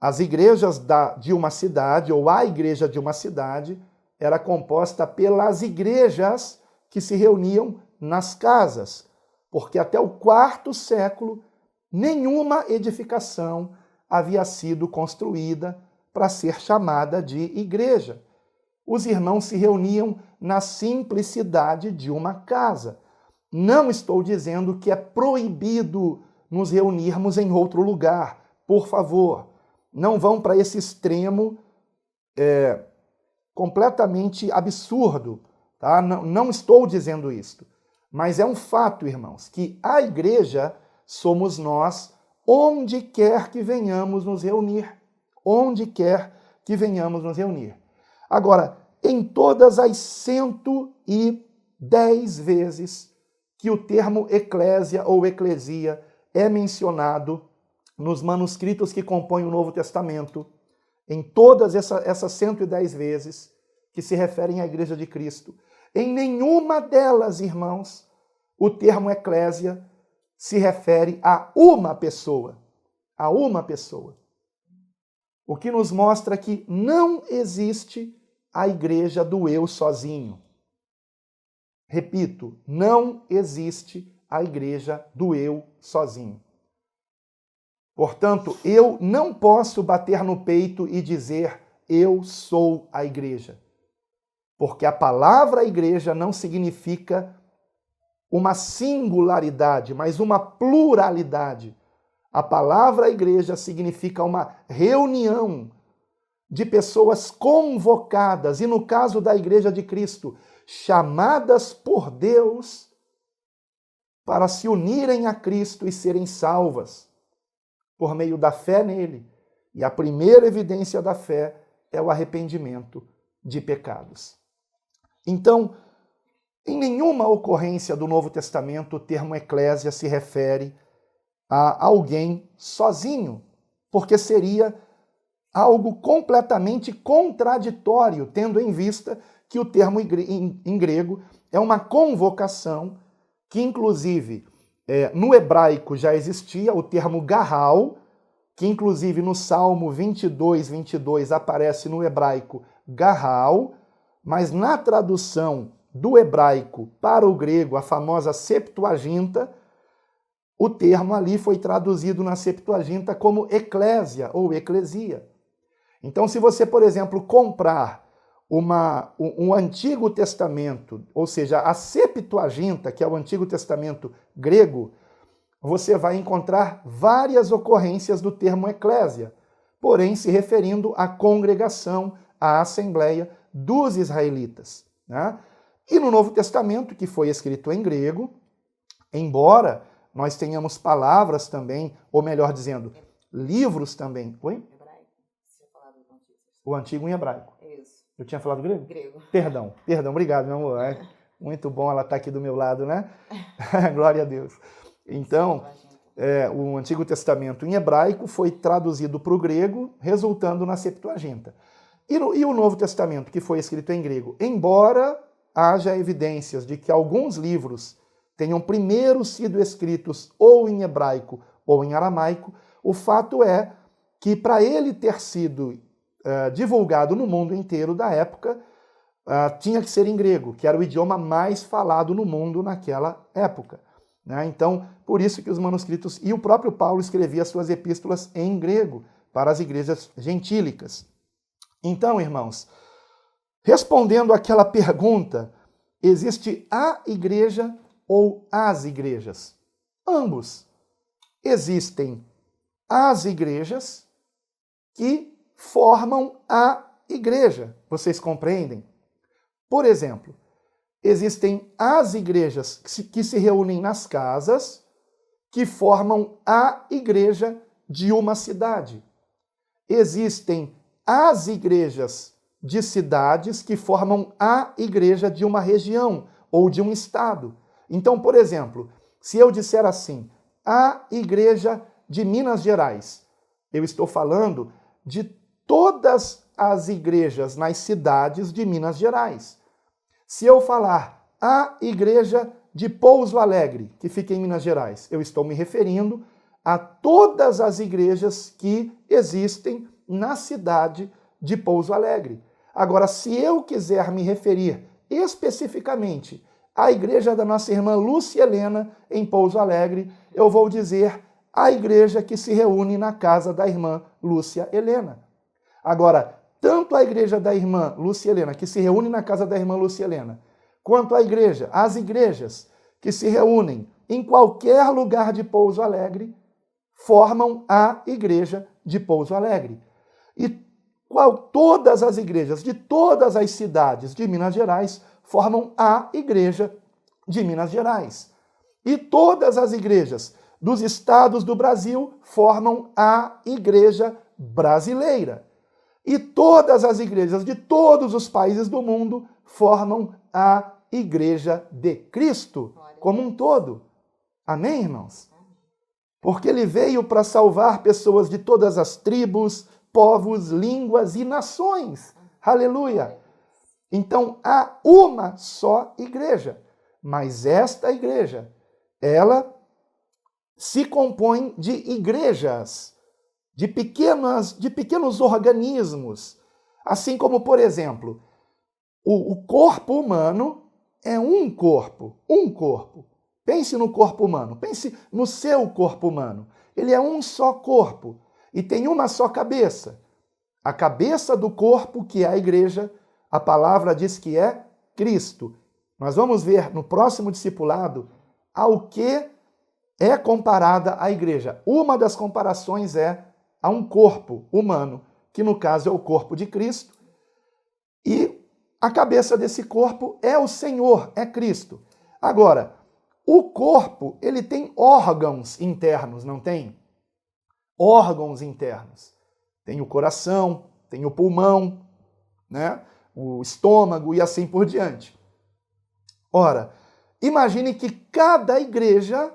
As igrejas de uma cidade, ou a igreja de uma cidade, era composta pelas igrejas que se reuniam nas casas, porque até o 4º século nenhuma edificação havia sido construída para ser chamada de igreja. Os irmãos se reuniam na simplicidade de uma casa. Não estou dizendo que é proibido nos reunirmos em outro lugar, por favor. Não vão para esse extremo completamente absurdo, tá? Não estou dizendo isto. Mas é um fato, irmãos, que a igreja somos nós, onde quer que venhamos nos reunir. Onde quer que venhamos nos reunir. Agora, em todas as 110 vezes que o termo eclésia ou eclesia é mencionado nos manuscritos que compõem o Novo Testamento, em todas essas 110 vezes que se referem à Igreja de Cristo, em nenhuma delas, irmãos, o termo eclésia se refere a uma pessoa. A uma pessoa. O que nos mostra que não existe a igreja do eu sozinho. Repito, não existe a igreja do eu sozinho. Portanto, eu não posso bater no peito e dizer eu sou a igreja. Porque a palavra igreja não significa uma singularidade, mas uma pluralidade. A palavra igreja significa uma reunião de pessoas convocadas, e no caso da Igreja de Cristo, chamadas por Deus para se unirem a Cristo e serem salvas por meio da fé nele. E a primeira evidência da fé é o arrependimento de pecados. Então, em nenhuma ocorrência do Novo Testamento o termo eclésia se refere a alguém sozinho, porque seria algo completamente contraditório, tendo em vista que o termo em grego é uma convocação que, inclusive, no hebraico já existia o termo garral, que inclusive no Salmo 22 aparece no hebraico garral, mas na tradução do hebraico para o grego, a famosa Septuaginta, o termo ali foi traduzido na Septuaginta como eclésia ou eclesia. Então, se você, por exemplo, comprar um Antigo Testamento, ou seja, a Septuaginta, que é o Antigo Testamento grego, você vai encontrar várias ocorrências do termo eclésia, porém se referindo à congregação, à assembleia dos israelitas, né? E no Novo Testamento, que foi escrito em grego, embora nós tenhamos palavras também, ou melhor dizendo, livros também. Oi? O antigo em hebraico. Isso. Eu tinha falado grego? Grego. Perdão, obrigado, meu amor. Muito bom ela estar aqui do meu lado, né? Glória a Deus. Então, o Antigo Testamento em hebraico foi traduzido para o grego, resultando na Septuaginta. E o Novo Testamento, que foi escrito em grego, embora haja evidências de que alguns livros tenham primeiro sido escritos ou em hebraico ou em aramaico, o fato é que para ele ter sido divulgado no mundo inteiro da época, tinha que ser em grego, que era o idioma mais falado no mundo naquela época, né? Então, por isso que os manuscritos, e o próprio Paulo escrevia suas epístolas em grego para as igrejas gentílicas. Então, irmãos, respondendo àquela pergunta, existe a igreja ou as igrejas? Ambos. Existem as igrejas que formam a igreja. Vocês compreendem? Por exemplo, existem as igrejas que se reúnem nas casas, que formam a igreja de uma cidade. Existem as igrejas de cidades que formam a igreja de uma região ou de um estado. Então, por exemplo, se eu disser assim, a igreja de Minas Gerais, eu estou falando de todas as igrejas nas cidades de Minas Gerais. Se eu falar a igreja de Pouso Alegre, que fica em Minas Gerais, eu estou me referindo a todas as igrejas que existem na cidade de Pouso Alegre. Agora, se eu quiser me referir especificamente à igreja da nossa irmã Lúcia Helena, em Pouso Alegre, eu vou dizer a igreja que se reúne na casa da irmã Lúcia Helena. Agora, tanto a igreja da irmã Lúcia Helena, que se reúne na casa da irmã Lúcia Helena, quanto as igrejas que se reúnem em qualquer lugar de Pouso Alegre, formam a igreja de Pouso Alegre. E todas as igrejas de todas as cidades de Minas Gerais formam a igreja de Minas Gerais. E todas as igrejas dos estados do Brasil formam a igreja brasileira. E todas as igrejas de todos os países do mundo formam a igreja de Cristo como um todo. Amém, irmãos? Porque ele veio para salvar pessoas de todas as tribos, povos, línguas e nações. Aleluia! Então, há uma só igreja. Mas esta igreja, ela se compõe de igrejas, de pequenos organismos. Assim como, por exemplo, o corpo humano é um corpo. Pense no corpo humano, pense no seu corpo humano. Ele é um só corpo e tem uma só cabeça. A cabeça do corpo, que é a igreja, a palavra diz que é Cristo. Nós vamos ver no próximo discipulado ao que é comparada a igreja. Uma das comparações é a um corpo humano, que no caso é o corpo de Cristo, e a cabeça desse corpo é o Senhor, é Cristo. Agora, o corpo, ele tem órgãos internos, não tem? Órgãos internos. Tem o coração, tem o pulmão, né? O estômago e assim por diante. Ora, imagine que cada igreja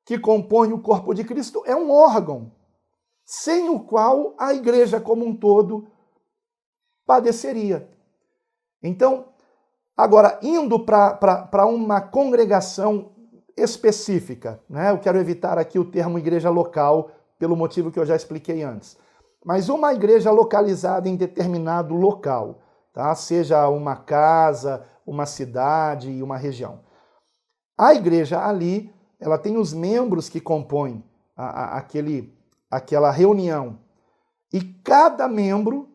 que compõe o corpo de Cristo é um órgão, sem o qual a igreja como um todo padeceria. Então, agora, indo para uma congregação específica, né? Eu quero evitar aqui o termo igreja local, pelo motivo que eu já expliquei antes. Mas uma igreja localizada em determinado local, tá? Seja uma casa, uma cidade e uma região. A igreja ali, ela tem os membros que compõem aquela reunião. E cada membro,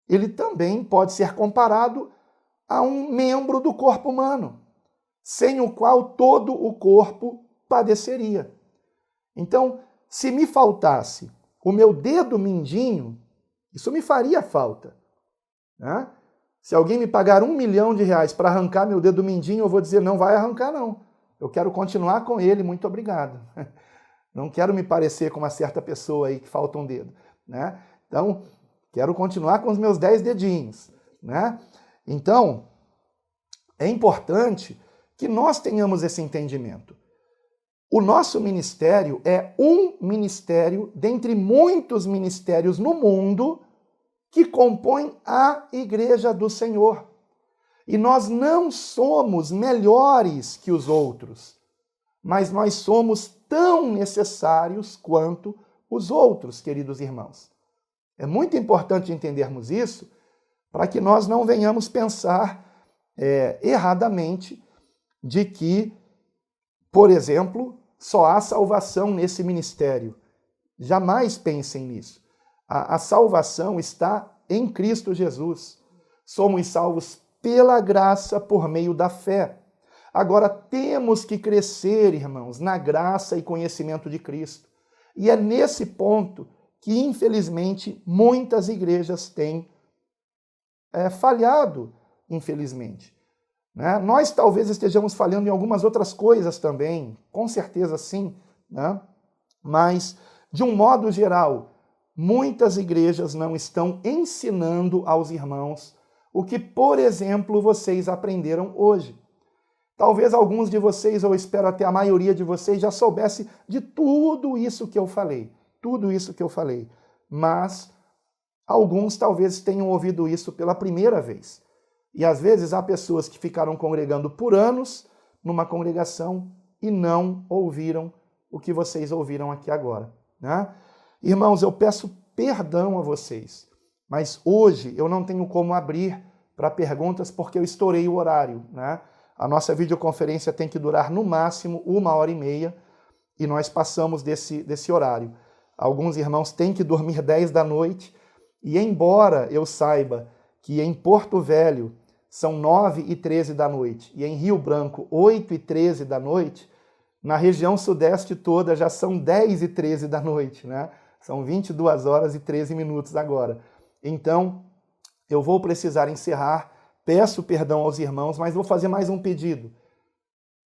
ele também pode ser comparado a um membro do corpo humano, sem o qual todo o corpo padeceria. Então, se me faltasse o meu dedo mindinho, isso me faria falta, né? Se alguém me pagar R$1 milhão para arrancar meu dedo mindinho, eu vou dizer, não vai arrancar não. Eu quero continuar com ele, muito obrigado. Não quero me parecer com uma certa pessoa aí que falta um dedo, né? Então, quero continuar com os meus 10 dedinhos, né? Então, é importante que nós tenhamos esse entendimento. O nosso ministério é um ministério dentre muitos ministérios no mundo que compõem a Igreja do Senhor. E nós não somos melhores que os outros, mas nós somos tão necessários quanto os outros, queridos irmãos. É muito importante entendermos isso para que nós não venhamos pensar erradamente de que, por exemplo, só há salvação nesse ministério. Jamais pensem nisso. A salvação está em Cristo Jesus. Somos salvos pela graça por meio da fé. Agora, temos que crescer, irmãos, na graça e conhecimento de Cristo. E é nesse ponto que, infelizmente, muitas igrejas têm falhado, infelizmente. Né? Nós talvez estejamos falhando em algumas outras coisas também, com certeza sim, né? Mas, de um modo geral, muitas igrejas não estão ensinando aos irmãos o que, por exemplo, vocês aprenderam hoje. Talvez alguns de vocês, ou espero até a maioria de vocês, já soubesse de tudo isso que eu falei. Tudo isso que eu falei. Mas alguns talvez tenham ouvido isso pela primeira vez. E às vezes há pessoas que ficaram congregando por anos numa congregação e não ouviram o que vocês ouviram aqui agora, né? Irmãos, eu peço perdão a vocês, mas hoje eu não tenho como abrir para perguntas porque eu estourei o horário, né? A nossa videoconferência tem que durar no máximo 1h30 e nós passamos desse horário. Alguns irmãos têm que dormir 10 da noite e, embora eu saiba que em Porto Velho são 9h13 da noite e em Rio Branco 8h13 da noite, na região sudeste toda já são 10h13 da noite, né? São 22h13 agora. Então, eu vou precisar encerrar. Peço perdão aos irmãos, mas vou fazer mais um pedido.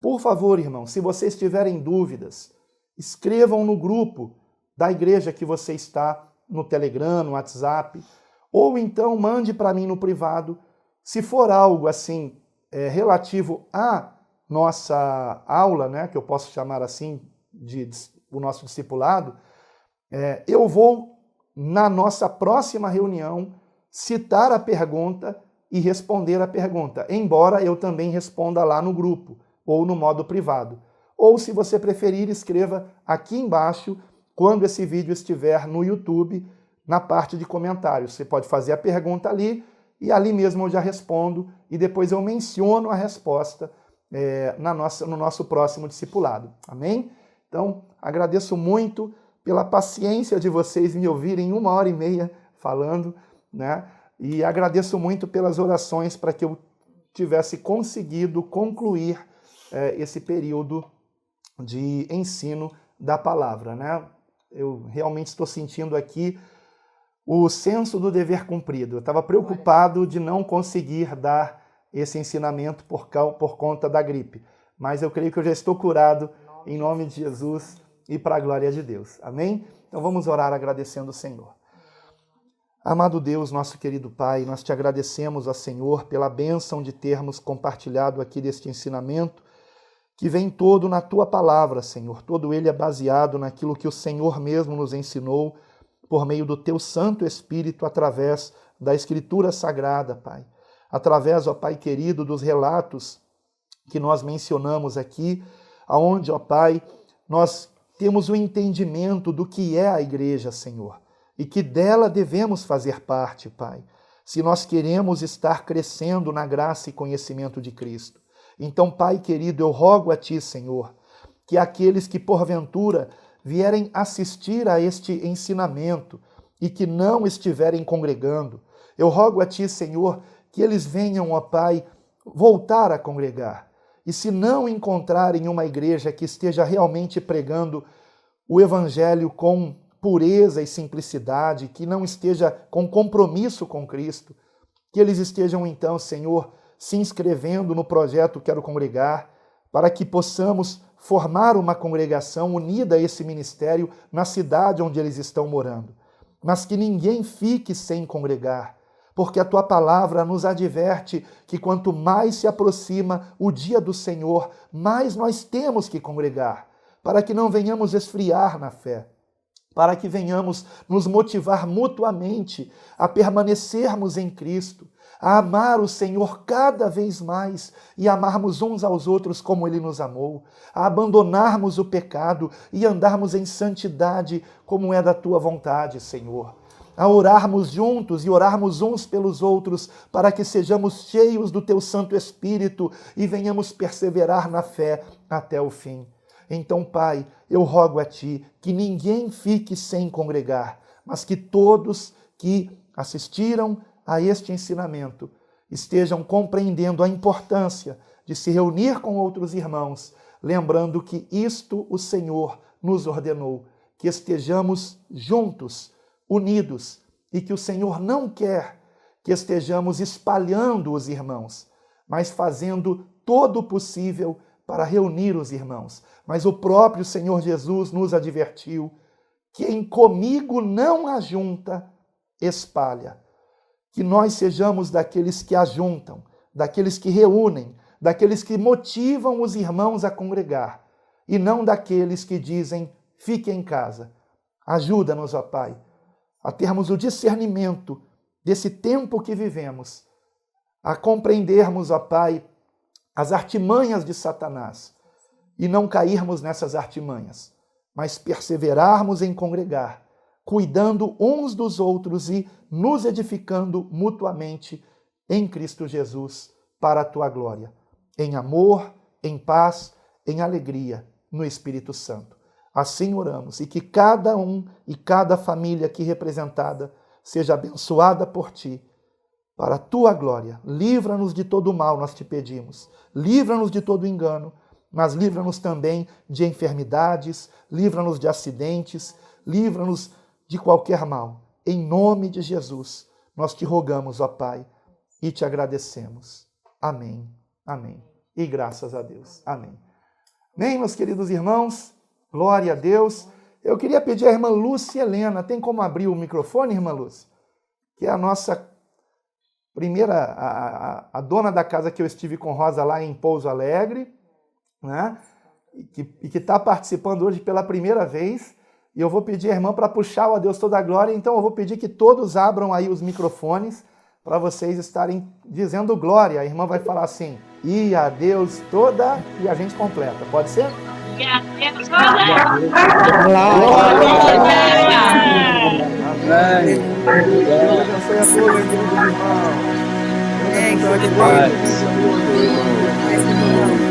Por favor, irmãos, se vocês tiverem dúvidas, escrevam no grupo da igreja que você está, no Telegram, no WhatsApp, ou então mande para mim no privado. Se for algo assim relativo à nossa aula, né, que eu posso chamar assim o nosso discipulado, eu vou, na nossa próxima reunião, citar a pergunta e responder a pergunta, embora eu também responda lá no grupo, ou no modo privado. Ou, se você preferir, escreva aqui embaixo, quando esse vídeo estiver no YouTube, na parte de comentários. Você pode fazer a pergunta ali, e ali mesmo eu já respondo, e depois eu menciono a resposta no nosso próximo discipulado. Amém? Então, agradeço muito pela paciência de vocês me ouvirem 1h30 falando, né? E agradeço muito pelas orações para que eu tivesse conseguido concluir esse período de ensino da palavra, né? Eu realmente estou sentindo aqui o senso do dever cumprido. Eu estava preocupado de não conseguir dar esse ensinamento por conta da gripe, mas eu creio que eu já estou curado em nome de Jesus e para a glória de Deus. Amém? Então vamos orar agradecendo o Senhor. Amado Deus, nosso querido Pai, nós te agradecemos, ó Senhor, pela bênção de termos compartilhado aqui deste ensinamento, que vem todo na Tua palavra, Senhor. Todo ele é baseado naquilo que o Senhor mesmo nos ensinou por meio do Teu Santo Espírito, através da Escritura Sagrada, Pai. Através, ó Pai querido, dos relatos que nós mencionamos aqui, aonde, ó Pai, nós temos o entendimento do que é a igreja, Senhor, e que dela devemos fazer parte, Pai, se nós queremos estar crescendo na graça e conhecimento de Cristo. Então, Pai querido, eu rogo a Ti, Senhor, que aqueles que porventura vierem assistir a este ensinamento e que não estiverem congregando, eu rogo a Ti, Senhor, que eles venham, ó Pai, voltar a congregar. E se não encontrarem uma igreja que esteja realmente pregando o Evangelho com pureza e simplicidade, que não esteja com compromisso com Cristo, que eles estejam então, Senhor, se inscrevendo no projeto Quero Congregar, para que possamos formar uma congregação unida a esse ministério na cidade onde eles estão morando. Mas que ninguém fique sem congregar, porque a Tua palavra nos adverte que quanto mais se aproxima o dia do Senhor, mais nós temos que congregar, para que não venhamos esfriar na fé, para que venhamos nos motivar mutuamente a permanecermos em Cristo, a amar o Senhor cada vez mais e amarmos uns aos outros como Ele nos amou, a abandonarmos o pecado e andarmos em santidade como é da Tua vontade, Senhor, a orarmos juntos e orarmos uns pelos outros para que sejamos cheios do Teu Santo Espírito e venhamos perseverar na fé até o fim. Então, Pai, eu rogo a Ti que ninguém fique sem congregar, mas que todos que assistiram a este ensinamento estejam compreendendo a importância de se reunir com outros irmãos, lembrando que isto o Senhor nos ordenou, que estejamos juntos, unidos, e que o Senhor não quer que estejamos espalhando os irmãos, mas fazendo todo o possível para reunir os irmãos. Mas o próprio Senhor Jesus nos advertiu: quem comigo não ajunta, espalha. Que nós sejamos daqueles que ajuntam, daqueles que reúnem, daqueles que motivam os irmãos a congregar, e não daqueles que dizem, fique em casa. Ajuda-nos, ó Pai, a termos o discernimento desse tempo que vivemos, a compreendermos, ó Pai, as artimanhas de Satanás e não cairmos nessas artimanhas, mas perseverarmos em congregar, cuidando uns dos outros e nos edificando mutuamente em Cristo Jesus para a Tua glória, em amor, em paz, em alegria no Espírito Santo. Assim oramos, e que cada um e cada família aqui representada seja abençoada por Ti, para a Tua glória. Livra-nos de todo mal, nós te pedimos. Livra-nos de todo engano, mas livra-nos também de enfermidades, livra-nos de acidentes, livra-nos de qualquer mal. Em nome de Jesus, nós te rogamos, ó Pai, e te agradecemos. Amém, amém. E graças a Deus. Amém. Amém, meus queridos irmãos? Glória a Deus. Eu queria pedir à irmã Lúcia Helena, tem como abrir o microfone, irmã Lúcia? Que é a nossa primeira, a dona da casa que eu estive com Rosa lá em Pouso Alegre, né? E que está participando hoje pela primeira vez. E eu vou pedir à irmã para puxar o A Deus Toda a Glória, então eu vou pedir que todos abram aí os microfones para vocês estarem dizendo glória. A irmã vai falar assim, e a Deus toda, e a gente completa. Pode ser? E a Deus toda. Amém. Deus abençoe a todos, queridos irmãos. Deus abençoe a todos.